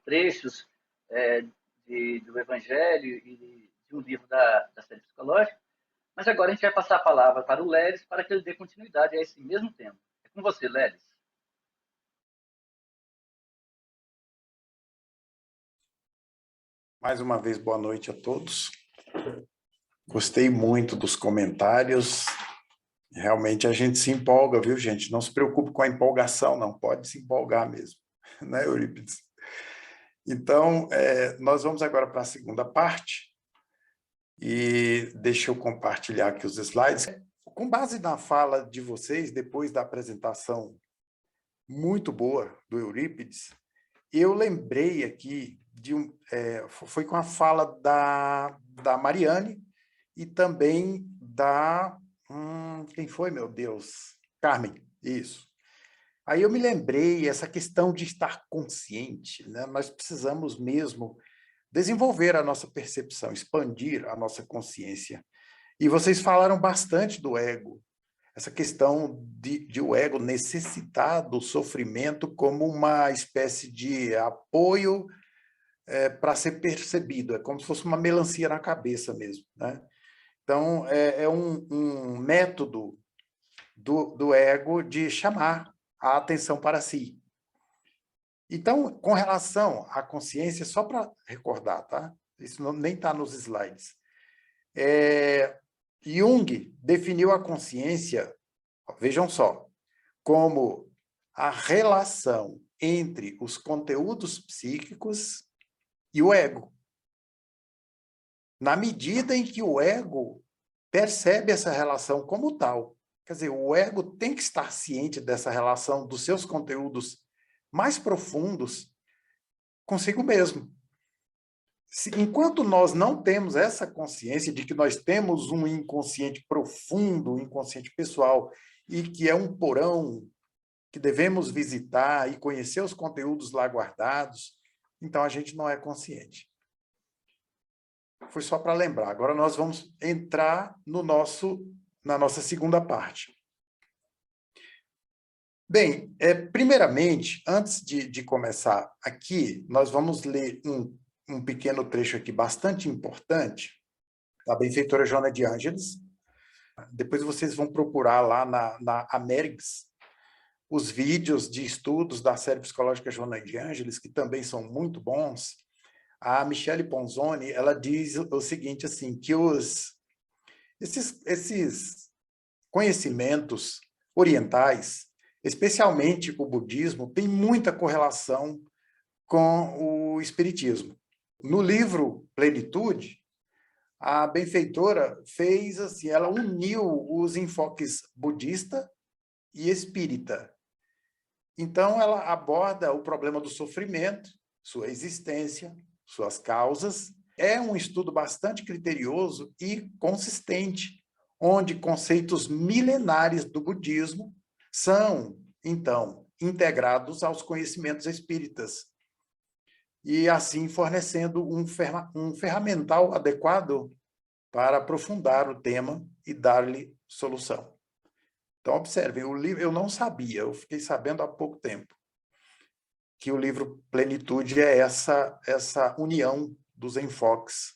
trechos do Evangelho e de um livro da série psicológica. Mas agora a gente vai passar a palavra para o Lelis para que ele dê continuidade a esse mesmo tema. É com você, Lelis.
Mais uma vez, boa noite a todos. Gostei muito dos comentários. Realmente a gente se empolga, viu, gente? Não se preocupe com a empolgação, não. Pode se empolgar mesmo, né, Eurípides? Então, nós vamos agora para a segunda parte. E deixa eu compartilhar aqui os slides. Com base na fala de vocês, depois da apresentação muito boa do Eurípides, eu lembrei aqui foi com a fala da Mariane e também da... quem foi, meu Deus? Carmen, isso. Aí eu me lembrei essa questão de estar consciente, né? Nós precisamos mesmo desenvolver a nossa percepção, expandir a nossa consciência. E vocês falaram bastante do ego, essa questão de o ego necessitar do sofrimento como uma espécie de apoio para ser percebido, é como se fosse uma melancia na cabeça mesmo, né? Então, é um método do ego de chamar a atenção para si. Então, com relação à consciência, só para recordar, tá? Isso nem está nos slides. Jung definiu a consciência, vejam só, como a relação entre os conteúdos psíquicos e o ego. Na medida em que o ego percebe essa relação como tal. Quer dizer, o ego tem que estar ciente dessa relação dos seus conteúdos mais profundos consigo mesmo. Enquanto nós não temos essa consciência de que nós temos um inconsciente profundo, um inconsciente pessoal, e que é um porão que devemos visitar e conhecer os conteúdos lá guardados, então a gente não é consciente. Foi só para lembrar. Agora nós vamos entrar na nossa segunda parte. Bem, primeiramente, antes de começar aqui, nós vamos ler um pequeno trecho aqui bastante importante, da benfeitora Joana de Ângeles. Depois vocês vão procurar lá na Amérix os vídeos de estudos da série psicológica Joana de Ângeles, que também são muito bons. A Michele Ponzoni, ela diz o seguinte, assim, que esses conhecimentos orientais, especialmente o budismo, tem muita correlação com o espiritismo. No livro Plenitude, a benfeitora fez assim, ela uniu os enfoques budista e espírita. Então, ela aborda o problema do sofrimento, sua existência, suas causas. É um estudo bastante criterioso e consistente, onde conceitos milenares do budismo são, então, integrados aos conhecimentos espíritas, e assim fornecendo um ferramental adequado para aprofundar o tema e dar-lhe solução. Então, observem, o livro, eu não sabia, eu fiquei sabendo há pouco tempo, que o livro Plenitude é essa união dos enfoques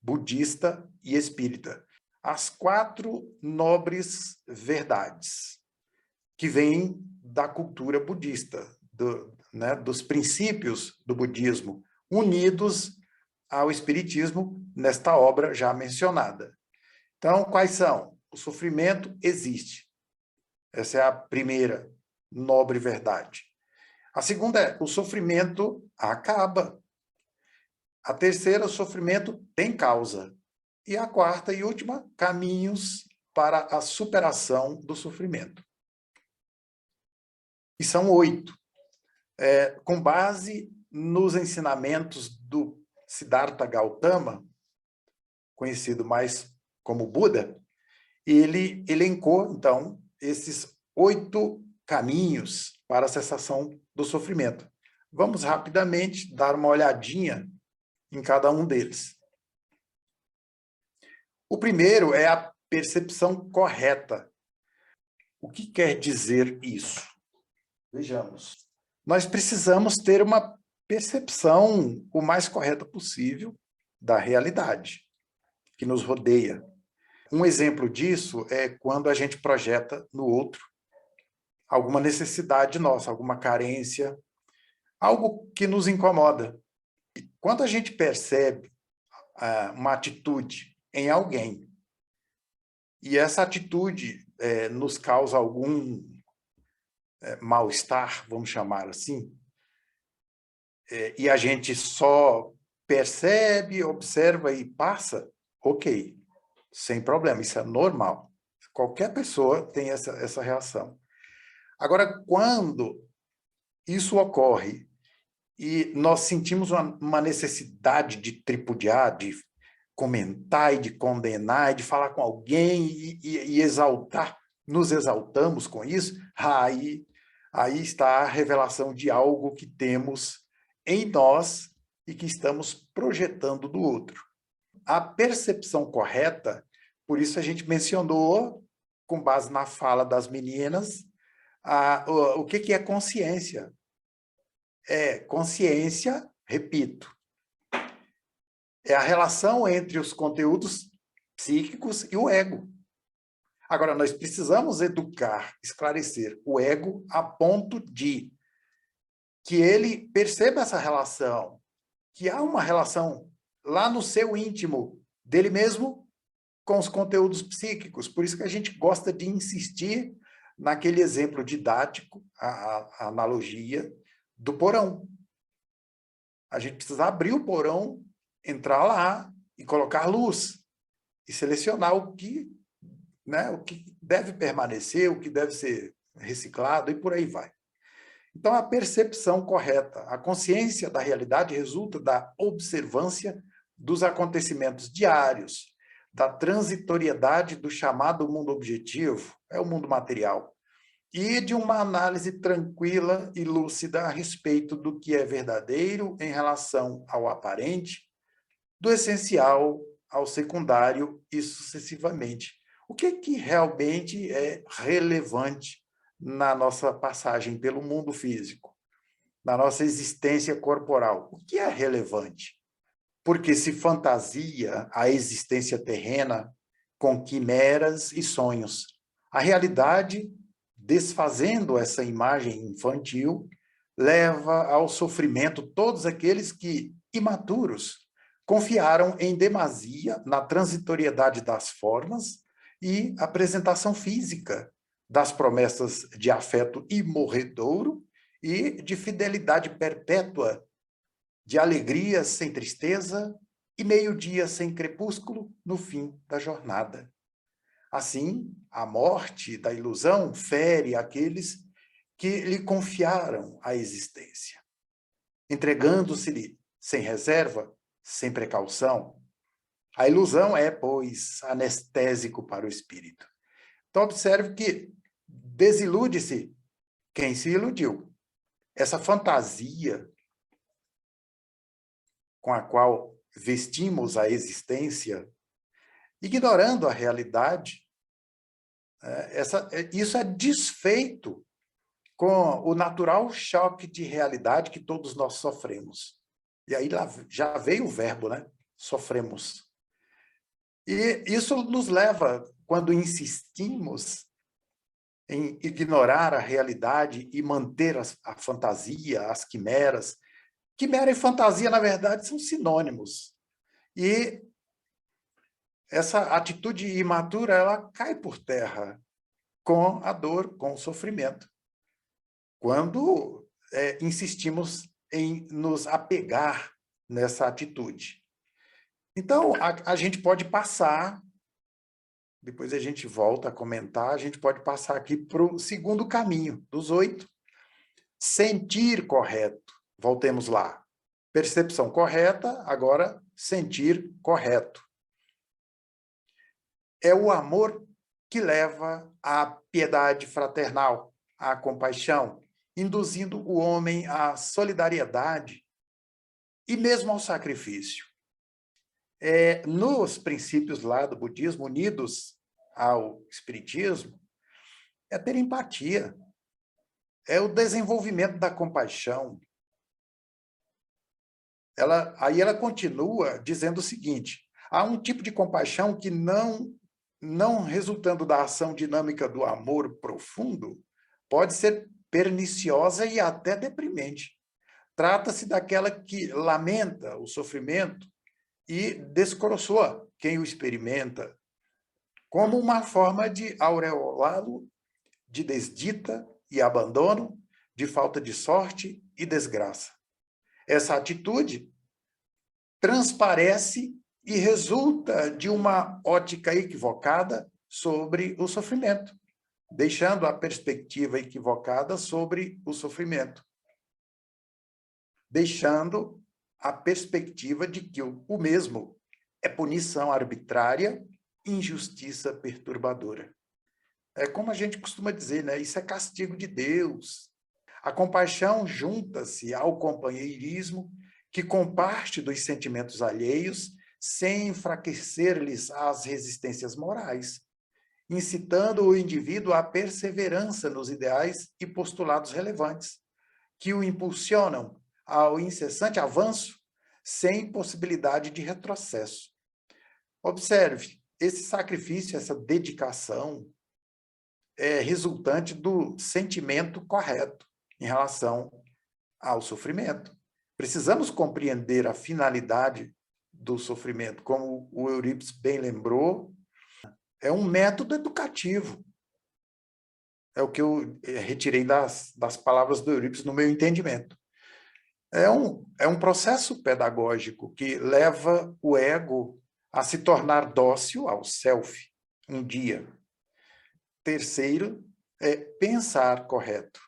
budista e espírita. As 4 nobres verdades que vêm da cultura budista, dos princípios do budismo, unidos ao espiritismo nesta obra já mencionada. Então, quais são? O sofrimento existe. Essa é a primeira nobre verdade. A segunda é, o sofrimento acaba. A terceira, o sofrimento tem causa. E a quarta e última, caminhos para a superação do sofrimento. E são 8. Com base nos ensinamentos do Siddhartha Gautama, conhecido mais como Buda, ele elencou, então, esses 8 caminhos para a cessação do sofrimento. Vamos rapidamente dar uma olhadinha em cada um deles. O primeiro é a percepção correta. O que quer dizer isso? Vejamos. Nós precisamos ter uma percepção o mais correta possível da realidade que nos rodeia. Um exemplo disso é quando a gente projeta no outro alguma necessidade nossa, alguma carência, algo que nos incomoda. E quando a gente percebe uma atitude em alguém e essa atitude nos causa algum mal-estar, vamos chamar assim, e a gente só percebe, observa e passa, ok, sem problema, isso é normal. Qualquer pessoa tem essa reação. Agora, quando isso ocorre e nós sentimos uma necessidade de tripudiar, de comentar e de condenar, e de falar com alguém e exaltar, nos exaltamos com isso, aí está a revelação de algo que temos em nós e que estamos projetando do outro. A percepção correta, por isso a gente mencionou, com base na fala das meninas, o que é consciência. Consciência, repito, é a relação entre os conteúdos psíquicos e o ego. Agora, nós precisamos educar, esclarecer o ego a ponto de que ele perceba essa relação, que há uma relação lá no seu íntimo dele mesmo com os conteúdos psíquicos. Por isso que a gente gosta de insistir naquele exemplo didático, a analogia do porão. A gente precisa abrir o porão, entrar lá e colocar luz e selecionar o que deve permanecer, o que deve ser reciclado e por aí vai. Então, a percepção correta, a consciência da realidade resulta da observância dos acontecimentos diários, da transitoriedade do chamado mundo objetivo, é o mundo material, e de uma análise tranquila e lúcida a respeito do que é verdadeiro em relação ao aparente, do essencial ao secundário e sucessivamente. O que realmente é relevante na nossa passagem pelo mundo físico, na nossa existência corporal? O que é relevante? Porque se fantasia a existência terrena com quimeras e sonhos. A realidade, desfazendo essa imagem infantil, leva ao sofrimento todos aqueles que, imaturos, confiaram em demasia na transitoriedade das formas e apresentação física das promessas de afeto imorredouro e de fidelidade perpétua, de alegria sem tristeza e meio-dia sem crepúsculo no fim da jornada. Assim, a morte da ilusão fere aqueles que lhe confiaram a existência, entregando-se-lhe sem reserva, sem precaução. A ilusão é, pois, anestésico para o espírito. Então, observe que desilude-se quem se iludiu. Essa fantasia com a qual vestimos a existência, ignorando a realidade, isso é desfeito com o natural choque de realidade que todos nós sofremos. E aí lá já veio o verbo, né? Sofremos. E isso nos leva, quando insistimos em ignorar a realidade e manter a fantasia, as quimeras. Quimera e fantasia, na verdade, são sinônimos. E essa atitude imatura, ela cai por terra com a dor, com o sofrimento. Quando insistimos em nos apegar nessa atitude. Então, a gente pode passar, depois a gente volta a comentar, a gente pode passar aqui para o segundo caminho, dos 8. Sentir correto. Voltemos lá. Percepção correta, agora sentir correto. É o amor que leva à piedade fraternal, à compaixão, induzindo o homem à solidariedade e mesmo ao sacrifício. Nos princípios lá do budismo, unidos ao espiritismo, é ter empatia, é o desenvolvimento da compaixão. Aí ela continua dizendo o seguinte: há um tipo de compaixão que não resultando da ação dinâmica do amor profundo, pode ser perniciosa e até deprimente. Trata-se daquela que lamenta o sofrimento e descoroçoa quem o experimenta, como uma forma de aureolá-lo de desdita e abandono, de falta de sorte e desgraça. Essa atitude transparece e resulta de uma ótica equivocada sobre o sofrimento, deixando a perspectiva equivocada sobre o sofrimento, deixando a perspectiva de que o mesmo é punição arbitrária, injustiça perturbadora. É como a gente costuma dizer, né? Isso é castigo de Deus. A compaixão junta-se ao companheirismo, que comparte dos sentimentos alheios, sem enfraquecer-lhes as resistências morais, incitando o indivíduo à perseverança nos ideais e postulados relevantes, que o impulsionam ao incessante avanço, sem possibilidade de retrocesso. Observe, esse sacrifício, essa dedicação, é resultante do sentimento correto em relação ao sofrimento. Precisamos compreender a finalidade do sofrimento, como o Eurípides bem lembrou, é um método educativo. É o que eu retirei das palavras do Eurípides no meu entendimento. É um processo pedagógico que leva o ego a se tornar dócil ao self um dia. Terceiro, é pensar correto.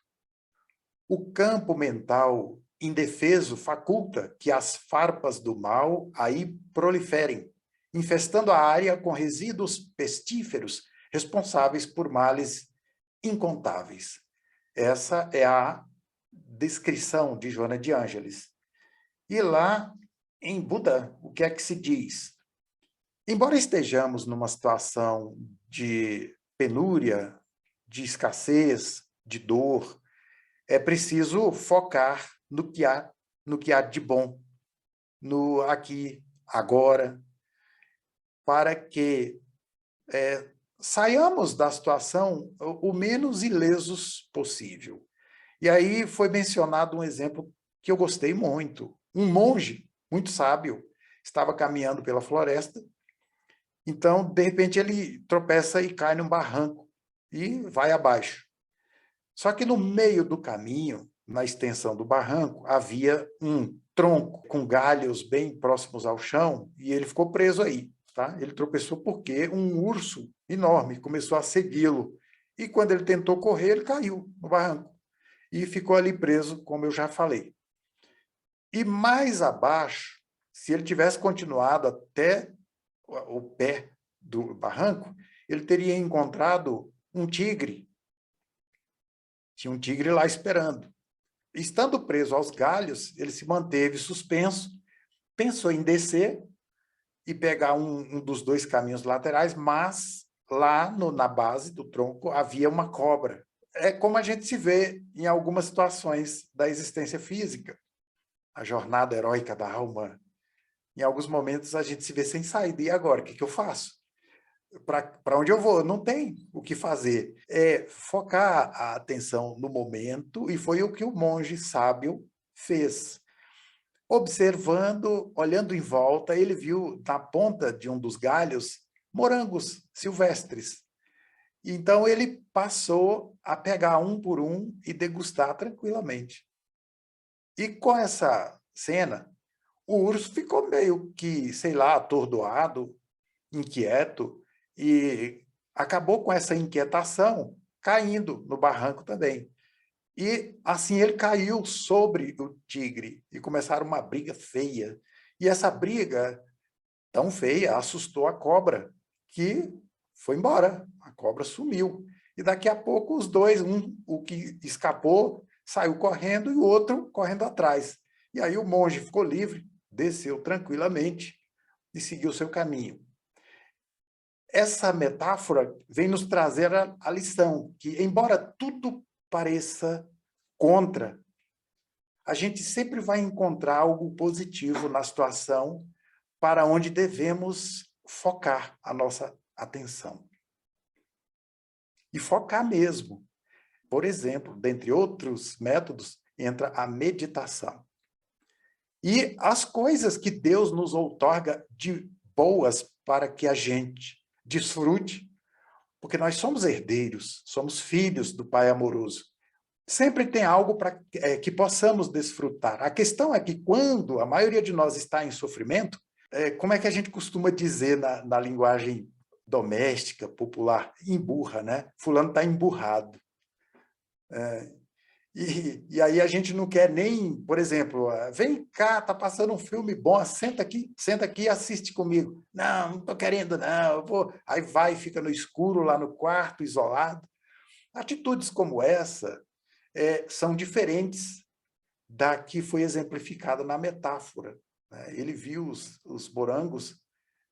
O campo mental indefeso faculta que as farpas do mal aí proliferem, infestando a área com resíduos pestíferos responsáveis por males incontáveis. Essa é a descrição de Joana de Ângeles. E lá, em Buda, o que é que se diz? Embora estejamos numa situação de penúria, de escassez, de dor, é preciso focar no que há de bom, no aqui, agora, para que saiamos da situação o menos ilesos possível. E aí foi mencionado um exemplo que eu gostei muito. Um monge, muito sábio, estava caminhando pela floresta, então, de repente, ele tropeça e cai num barranco e vai abaixo. Só que no meio do caminho, na extensão do barranco, havia um tronco com galhos bem próximos ao chão e ele ficou preso aí. Tá? Ele tropeçou porque um urso enorme começou a segui-lo. E quando ele tentou correr, ele caiu no barranco. E ficou ali preso, como eu já falei. E mais abaixo, se ele tivesse continuado até o pé do barranco, ele teria encontrado um tigre. Tinha um tigre lá esperando. Estando preso aos galhos, ele se manteve suspenso, pensou em descer e pegar um dos dois caminhos laterais, mas lá na base do tronco havia uma cobra. É como a gente se vê em algumas situações da existência física, a jornada heróica da alma. Em alguns momentos a gente se vê sem saída. E agora, o que eu faço? Para onde eu vou? Não tem o que fazer. É focar a atenção no momento, e foi o que o monge sábio fez. Observando, olhando em volta, ele viu na ponta de um dos galhos morangos silvestres. Então ele passou a pegar um por um e degustar tranquilamente. E com essa cena, o urso ficou meio que, sei lá, atordoado, inquieto, e acabou com essa inquietação caindo no barranco também. E assim ele caiu sobre o tigre e começaram uma briga feia. E essa briga tão feia assustou a cobra, que foi embora. A cobra sumiu. E daqui a pouco os dois, o que escapou, saiu correndo e o outro correndo atrás. E aí o monge ficou livre, desceu tranquilamente e seguiu seu caminho. Essa metáfora vem nos trazer a lição, que embora tudo pareça contra, a gente sempre vai encontrar algo positivo na situação para onde devemos focar a nossa atenção. E focar mesmo. Por exemplo, dentre outros métodos, entra a meditação. E as coisas que Deus nos outorga de boas para que a gente desfrute, porque nós somos herdeiros, somos filhos do Pai amoroso. Sempre tem algo para que possamos desfrutar. A questão é que quando a maioria de nós está em sofrimento, como é que a gente costuma dizer na linguagem doméstica, popular? Emburra, né? Fulano está emburrado. E aí a gente não quer nem, por exemplo, vem cá, está passando um filme bom, senta aqui e assiste comigo. Não estou querendo, não, eu vou. Aí vai, fica no escuro, lá no quarto, isolado. Atitudes como essa são diferentes da que foi exemplificada na metáfora. Né? Ele viu os morangos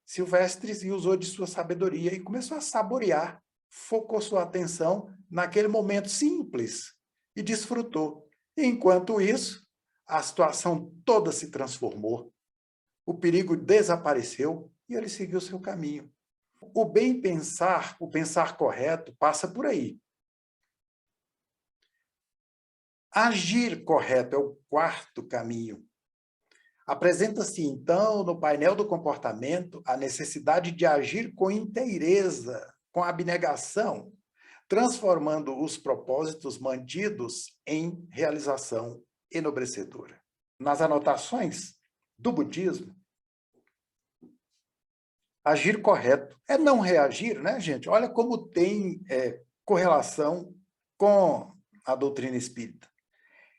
silvestres e usou de sua sabedoria e começou a saborear, focou sua atenção naquele momento simples e desfrutou. Enquanto isso, a situação toda se transformou, o perigo desapareceu e ele seguiu seu caminho. O bem pensar, o pensar correto, passa por aí. Agir correto é o quarto caminho. Apresenta-se, então, no painel do comportamento, a necessidade de agir com inteireza, com abnegação, transformando os propósitos mantidos em realização enobrecedora. Nas anotações do budismo, agir correto é não reagir, né, gente? Olha como tem correlação com a doutrina espírita.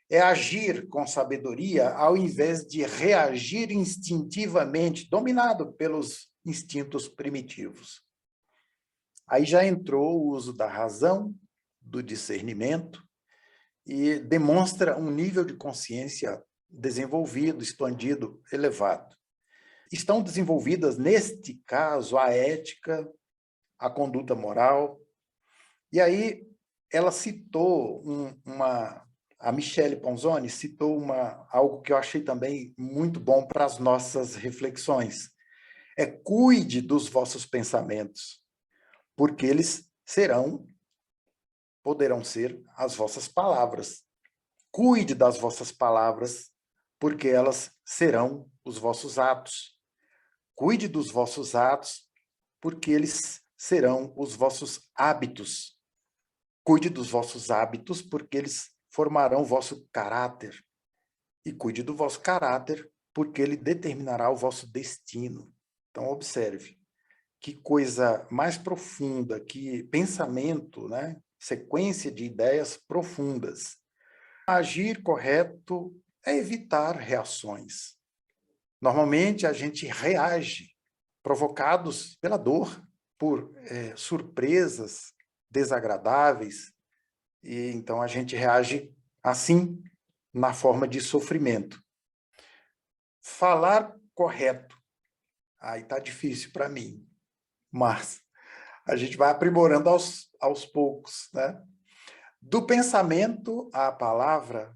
É agir com sabedoria ao invés de reagir instintivamente, dominado pelos instintos primitivos. Aí já entrou o uso da razão, do discernimento, e demonstra um nível de consciência desenvolvido, expandido, elevado. Estão desenvolvidas, neste caso, a ética, a conduta moral. E aí ela citou a Michele Ponzoni citou algo que eu achei também muito bom para as nossas reflexões. Cuide dos vossos pensamentos, porque eles poderão ser as vossas palavras. Cuide das vossas palavras, porque elas serão os vossos atos. Cuide dos vossos atos, porque eles serão os vossos hábitos. Cuide dos vossos hábitos, porque eles formarão o vosso caráter. E cuide do vosso caráter, porque ele determinará o vosso destino. Então, observe, que coisa mais profunda, que pensamento, né? Sequência de ideias profundas. Agir correto é evitar reações. Normalmente, a gente reage, provocados pela dor, por surpresas desagradáveis, e então a gente reage assim, na forma de sofrimento. Falar correto. Aí está difícil para mim, mas a gente vai aprimorando aos poucos, né? Do pensamento à palavra,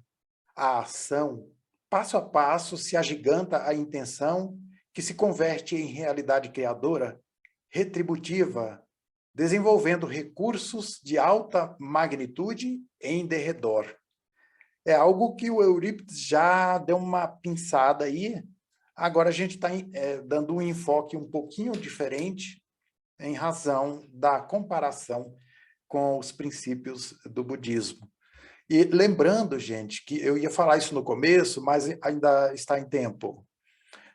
à ação, passo a passo se agiganta a intenção que se converte em realidade criadora, retributiva, desenvolvendo recursos de alta magnitude em derredor. É algo que o Eurípides já deu uma pinçada aí. Agora a gente está dando um enfoque um pouquinho diferente em razão da comparação com os princípios do budismo. E lembrando, gente, que eu ia falar isso no começo, mas ainda está em tempo.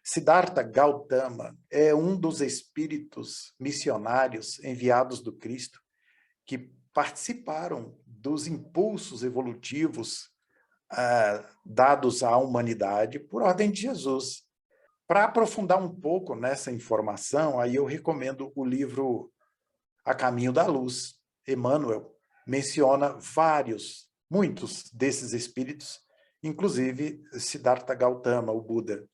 Siddhartha Gautama é um dos espíritos missionários enviados do Cristo que participaram dos impulsos evolutivos dados à humanidade por ordem de Jesus. Para aprofundar um pouco nessa informação, aí eu recomendo o livro A Caminho da Luz. Emmanuel menciona muitos desses espíritos, inclusive Siddhartha Gautama, o Buda.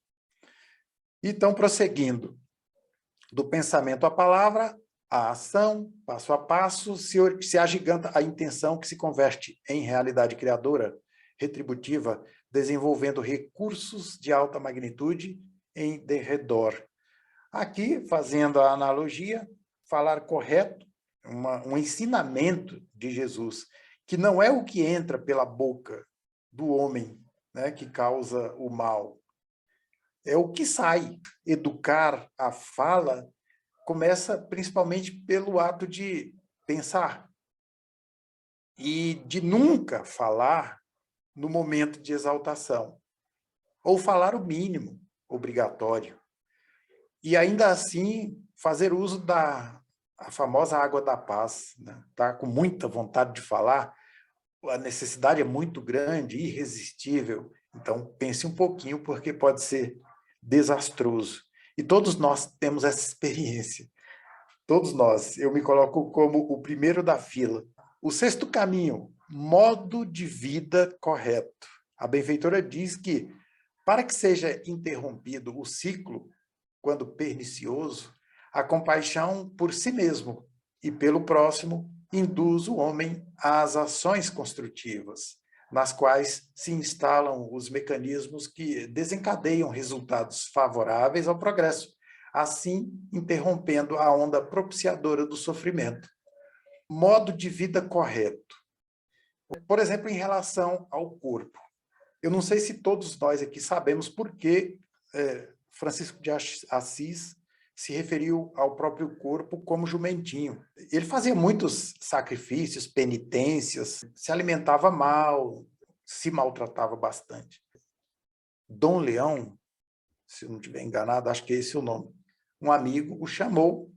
Então, prosseguindo, do pensamento à palavra, a ação, passo a passo, se agiganta a intenção que se converte em realidade criadora, retributiva, desenvolvendo recursos de alta magnitude em derredor. Aqui, fazendo a analogia, falar correto, um ensinamento de Jesus, que não é o que entra pela boca do homem, né, que causa o mal, é o que sai. Educar a fala começa principalmente pelo ato de pensar e de nunca falar no momento de exaltação, ou falar o mínimo obrigatório. E ainda assim, fazer uso da famosa água da paz, né? Tá com muita vontade de falar, a necessidade é muito grande, irresistível. Então, pense um pouquinho, porque pode ser desastroso. E todos nós temos essa experiência. Todos nós. Eu me coloco como o primeiro da fila. O sexto caminho, modo de vida correto. A benfeitora diz que, para que seja interrompido o ciclo, quando pernicioso, a compaixão por si mesmo e pelo próximo induz o homem às ações construtivas, nas quais se instalam os mecanismos que desencadeiam resultados favoráveis ao progresso, assim interrompendo a onda propiciadora do sofrimento. Modo de vida correto. Por exemplo, em relação ao corpo. Eu não sei se todos nós aqui sabemos por que Francisco de Assis se referiu ao próprio corpo como jumentinho. Ele fazia muitos sacrifícios, penitências, se alimentava mal, se maltratava bastante. Dom Leão, se eu não estiver enganado, acho que é esse o nome, um amigo o chamou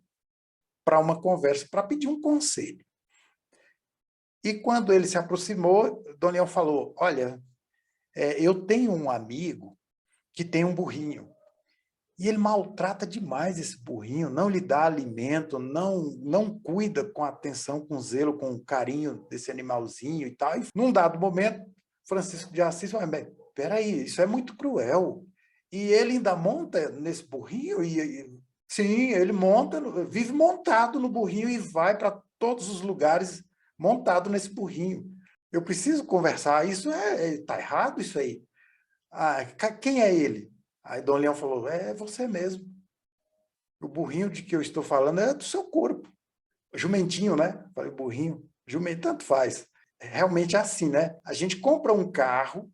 para uma conversa, para pedir um conselho. E quando ele se aproximou, Dom Leão falou, olha, eu tenho um amigo que tem um burrinho, e ele maltrata demais esse burrinho, não lhe dá alimento, não cuida com atenção, com zelo, com carinho desse animalzinho e tal. E num dado momento, Francisco de Assis falou, mas peraí, isso é muito cruel. E ele ainda monta nesse burrinho, sim, ele monta, vive montado no burrinho e vai para todos os lugares montado nesse burrinho. Eu preciso conversar, isso tá errado isso aí. Ah, quem é ele? Aí Dom Leão falou, é você mesmo. O burrinho de que eu estou falando é do seu corpo. Jumentinho, né? Falei burrinho, jumento, tanto faz. Realmente é assim, né? A gente compra um carro,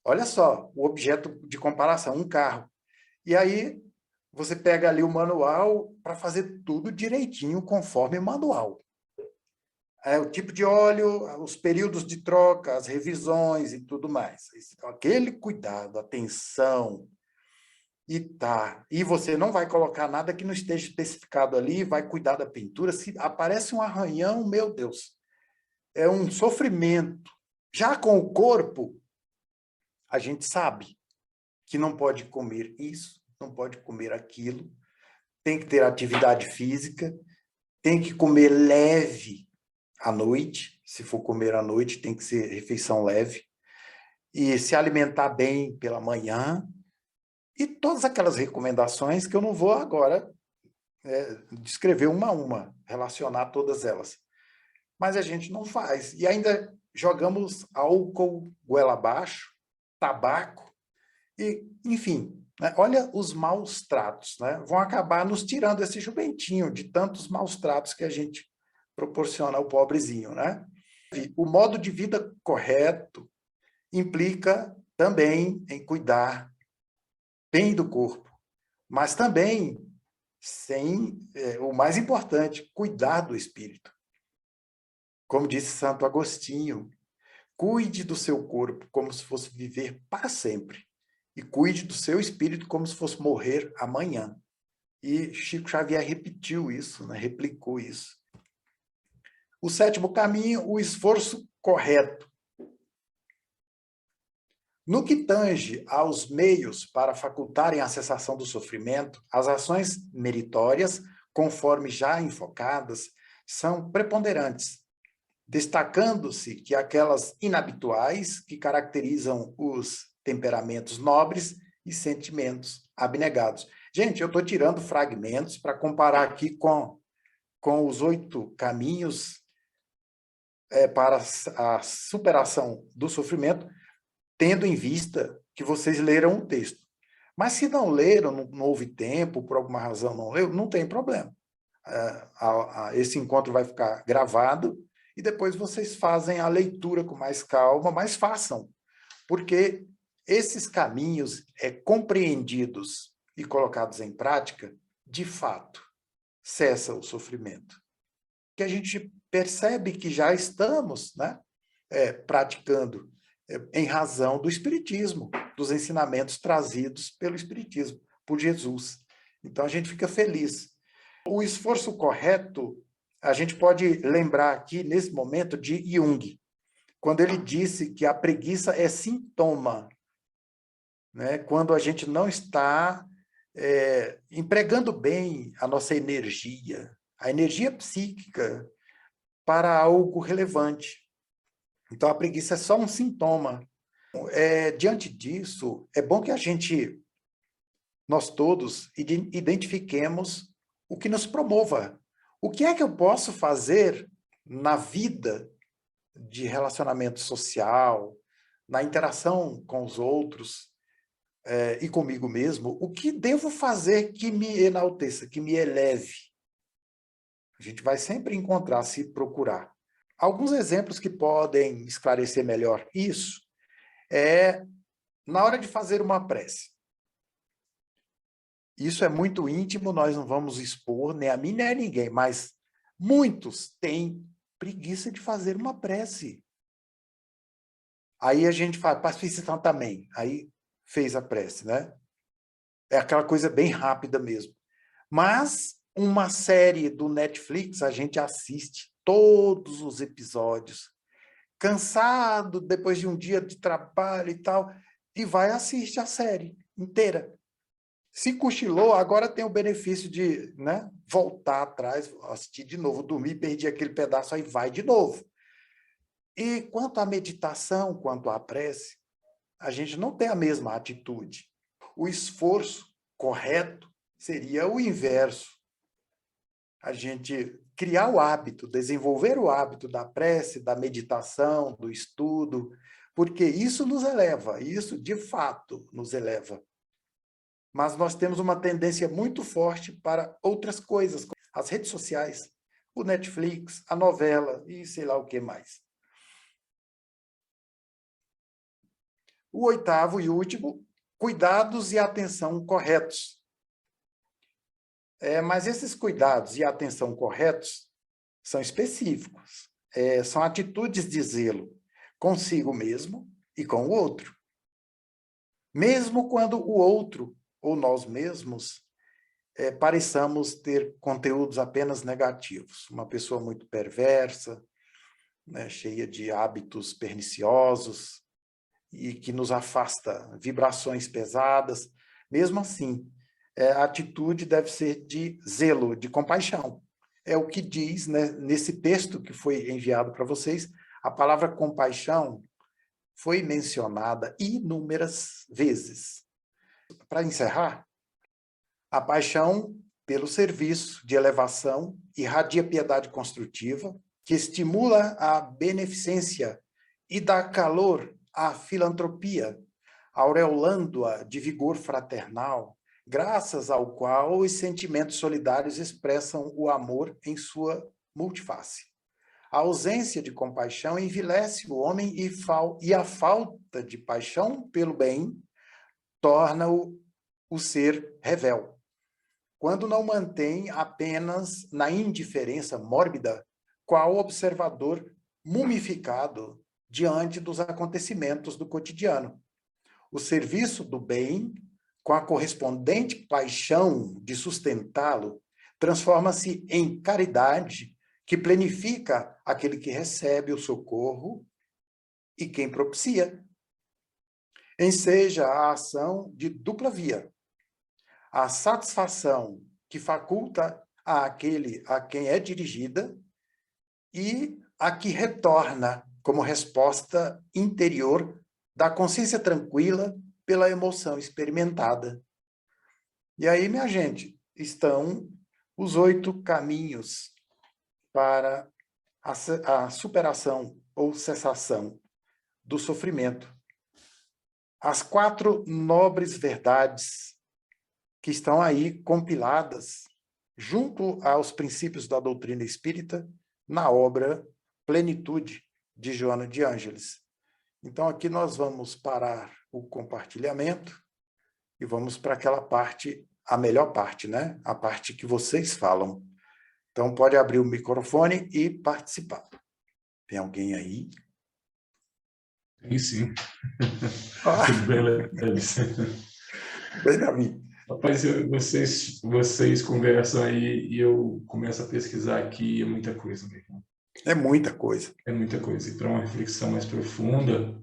olha só, o objeto de comparação, um carro. E aí você pega ali o manual para fazer tudo direitinho, conforme o manual. O tipo de óleo, os períodos de troca, as revisões e tudo mais. Aquele cuidado, atenção, e você não vai colocar nada que não esteja especificado ali, vai cuidar da pintura. Se aparece um arranhão, meu Deus, é um sofrimento. Já com o corpo, a gente sabe que não pode comer isso, não pode comer aquilo, tem que ter atividade física, tem que comer leve à noite, se for comer à noite, tem que ser refeição leve, e se alimentar bem pela manhã, e todas aquelas recomendações que eu não vou agora descrever uma a uma, relacionar todas elas. Mas a gente não faz. E ainda jogamos álcool goela abaixo, tabaco, e, enfim, né? Olha os maus tratos, né? Vão acabar nos tirando esse jumentinho de tantos maus tratos que a gente proporciona ao pobrezinho, né? O modo de vida correto implica também em cuidar bem do corpo, mas também, o mais importante, cuidar do espírito. Como disse Santo Agostinho, cuide do seu corpo como se fosse viver para sempre, e cuide do seu espírito como se fosse morrer amanhã. E Chico Xavier repetiu isso, né? Replicou isso. O 7º caminho, o esforço correto. No que tange aos meios para facultarem a cessação do sofrimento, as ações meritórias, conforme já enfocadas, são preponderantes, destacando-se que aquelas inabituais que caracterizam os temperamentos nobres e sentimentos abnegados. Gente, eu estou tirando fragmentos para comparar aqui com os 8 caminhos para a superação do sofrimento, tendo em vista que vocês leram o texto. Mas se não leram, não houve tempo, por alguma razão não leu, não tem problema. Esse encontro vai ficar gravado e depois vocês fazem a leitura com mais calma, mas façam, porque esses caminhos compreendidos e colocados em prática, de fato, cessa o sofrimento. Que a gente percebe que já estamos, né, praticando em razão do Espiritismo, dos ensinamentos trazidos pelo Espiritismo, por Jesus. Então, a gente fica feliz. O esforço correto, a gente pode lembrar aqui, nesse momento, de Jung, quando ele disse que a preguiça é sintoma, né? Quando a gente não está empregando bem a nossa energia, a energia psíquica, para algo relevante. Então, a preguiça é só um sintoma. Diante disso, é bom que nós todos, identifiquemos o que nos promova. O que é que eu posso fazer na vida de relacionamento social, na interação com os outros e comigo mesmo? O que devo fazer que me enalteça, que me eleve? A gente vai sempre encontrar, se procurar. Alguns exemplos que podem esclarecer melhor isso na hora de fazer uma prece. Isso é muito íntimo, nós não vamos expor, nem a mim, nem a ninguém, mas muitos têm preguiça de fazer uma prece. Aí a gente fala, Pacificão também, aí fez a prece, né? É aquela coisa bem rápida mesmo. Mas uma série do Netflix, a gente assiste todos os episódios, cansado, depois de um dia de trabalho e tal, e vai assistir a série inteira. Se cochilou, agora tem o benefício de, né, voltar atrás, assistir de novo, dormir, perdi aquele pedaço, aí vai de novo. E quanto à meditação, quanto à prece, a gente não tem a mesma atitude. O esforço correto seria o inverso. A gente criar o hábito, desenvolver o hábito da prece, da meditação, do estudo, porque isso nos eleva, isso de fato nos eleva. Mas nós temos uma tendência muito forte para outras coisas, as redes sociais, o Netflix, a novela e sei lá o que mais. O 8º e último, cuidados e atenção corretos. Mas esses cuidados e atenção corretos são específicos, são atitudes de zelo consigo mesmo e com o outro. Mesmo quando o outro, ou nós mesmos, pareçamos ter conteúdos apenas negativos. Uma pessoa muito perversa, né, cheia de hábitos perniciosos e que nos afasta, vibrações pesadas. Mesmo assim, a atitude deve ser de zelo, de compaixão. É o que diz, né, nesse texto que foi enviado para vocês, a palavra compaixão foi mencionada inúmeras vezes. Para encerrar, a paixão pelo serviço de elevação irradia piedade construtiva, que estimula a beneficência e dá calor à filantropia, aureolando-a de vigor fraternal, graças ao qual os sentimentos solidários expressam o amor em sua multiface. A ausência de compaixão envilece o homem e a falta de paixão pelo bem torna-o ser revel. Quando não mantém apenas na indiferença mórbida, qual observador mumificado diante dos acontecimentos do cotidiano. O serviço do bem, com a correspondente paixão de sustentá-lo, transforma-se em caridade que plenifica aquele que recebe o socorro e quem propicia. Enseja a ação de dupla via. A satisfação que faculta àquele a quem é dirigida e a que retorna como resposta interior da consciência tranquila pela emoção experimentada. E aí, minha gente, estão os 8 caminhos para a superação ou cessação do sofrimento. As 4 nobres verdades que estão aí compiladas junto aos princípios da doutrina espírita na obra Plenitude, de Joana de Ângeles. Então, aqui nós vamos parar o compartilhamento e vamos para aquela parte, a melhor parte, né? A parte que vocês falam. Então, pode abrir o microfone e participar. Tem alguém aí?
Tem sim. Tudo bem, Leves?
Benjamin.
Rapaz, vocês conversam aí e eu começo a pesquisar aqui, é muita coisa, meu irmão.
É muita coisa.
É muita coisa. E para uma reflexão mais profunda,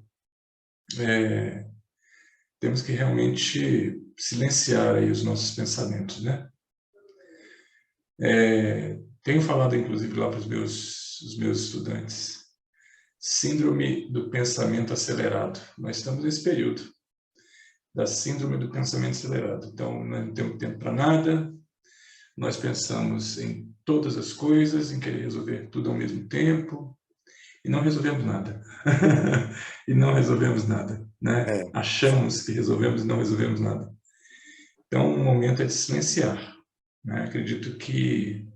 temos que realmente silenciar aí os nossos pensamentos, né? Tenho falado, inclusive, lá para os meus estudantes, síndrome do pensamento acelerado. Nós estamos nesse período da síndrome do pensamento acelerado. Então, nós não temos tempo para nada, nós pensamos em todas as coisas, em querer resolver tudo ao mesmo tempo, e não resolvemos nada. E não resolvemos nada, né? Achamos que resolvemos e não resolvemos nada. Então, o momento é de silenciar, né? Acredito que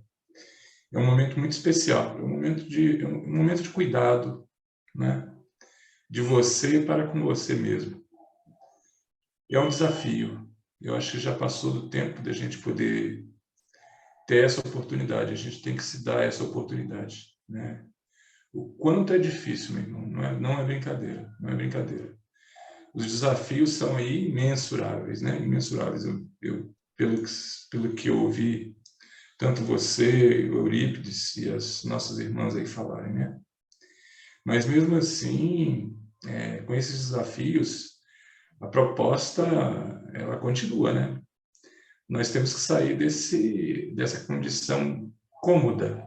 é um momento muito especial, é um momento de cuidado, né? De você para com você mesmo. E é um desafio. Eu acho que já passou do tempo da gente poder ter essa oportunidade. A gente tem que se dar essa oportunidade, né? O quanto é difícil, meu irmão. Não é brincadeira. Não é brincadeira. Os desafios são aí imensuráveis, né? Imensuráveis. Pelo que eu ouvi, tanto você, Eurípides e as nossas irmãs aí falarem, né? Mas mesmo assim, com esses desafios, a proposta, ela continua, né? Nós temos que sair dessa condição cômoda.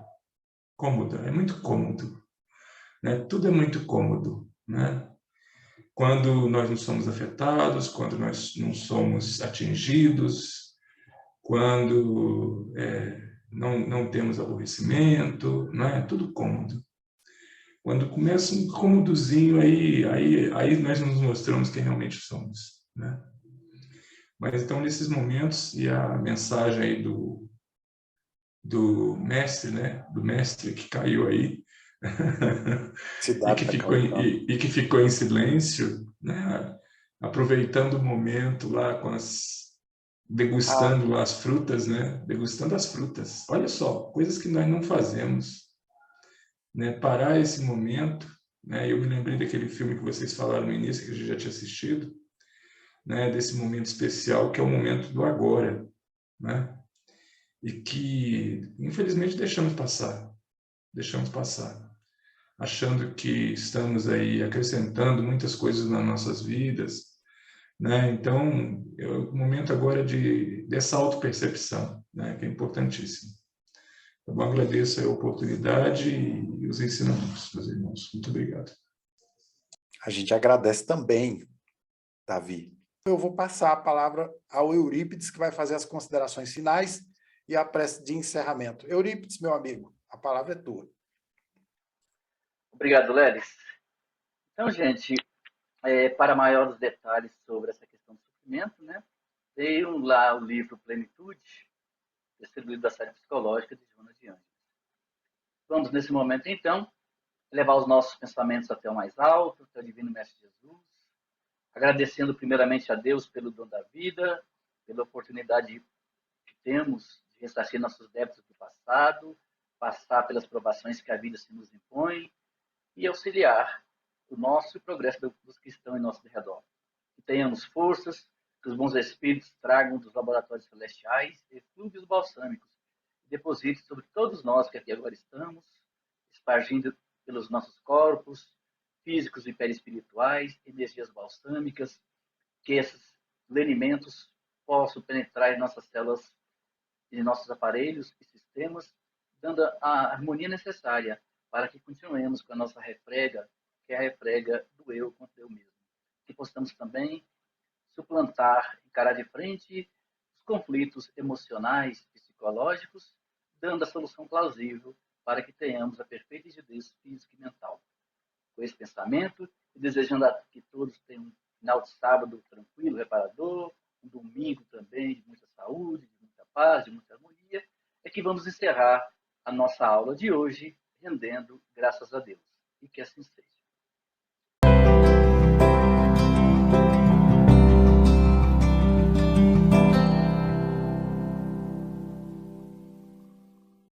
É muito cômodo, né? Tudo é muito cômodo, né? quando nós não somos afetados, quando nós não somos atingidos, quando não temos aborrecimento, não é? Tudo cômodo. Quando começa um cômodozinho, aí nós nos mostramos quem realmente somos, né? Mas então, nesses momentos, e a mensagem aí do mestre, né? Do mestre que caiu aí, e que ficou em silêncio, né? Aproveitando o momento lá degustando lá as frutas, né? Degustando as frutas. Olha só, coisas que nós não fazemos, né? Parar esse momento, né? Eu me lembrei daquele filme que vocês falaram no início, que a gente já tinha assistido, né? Desse momento especial que é o momento do agora, né? E que, infelizmente, deixamos passar, achando que estamos aí acrescentando muitas coisas nas nossas vidas, né? Então, é o momento agora dessa autopercepção, né? Que é importantíssimo. Eu agradeço a oportunidade e os ensinamentos, meus irmãos. Muito obrigado.
A gente agradece também, Davi. Eu vou passar a palavra ao Eurípides, que vai fazer as considerações finais e a prece de encerramento. Eurípides, meu amigo, a palavra é tua.
Obrigado, Lelis. Então, gente, para maiores detalhes sobre essa questão do sofrimento, né, tenho lá o livro Plenitude, distribuído da série psicológica de Joana de Ângeles. Vamos, nesse momento, então, levar os nossos pensamentos até o mais alto, até o Divino Mestre Jesus, agradecendo primeiramente a Deus pelo dom da vida, pela oportunidade que temos de ressarcir nossos débitos do passado, passar pelas provações que a vida se nos impõe e auxiliar o nosso progresso dos que estão em nosso redor. Que tenhamos forças, que os bons espíritos tragam dos laboratórios celestiais eflúvios balsâmicos e depositem sobre todos nós que aqui agora estamos, espargindo pelos nossos corpos, físicos e perispirituais, energias balsâmicas, que esses lenimentos possam penetrar em nossas células e nossos aparelhos e sistemas, dando a harmonia necessária para que continuemos com a nossa refrega, que é a refrega do eu contra eu mesmo. Que possamos também suplantar, encarar de frente os conflitos emocionais, psicológicos, dando a solução plausível para que tenhamos a perfeita rigidez física e mental. Com esse pensamento, e desejando que todos tenham um final de sábado tranquilo, reparador, um domingo também de muita saúde, de muita paz, de muita harmonia, é que vamos encerrar a nossa aula de hoje, rendendo graças a Deus. E que assim seja.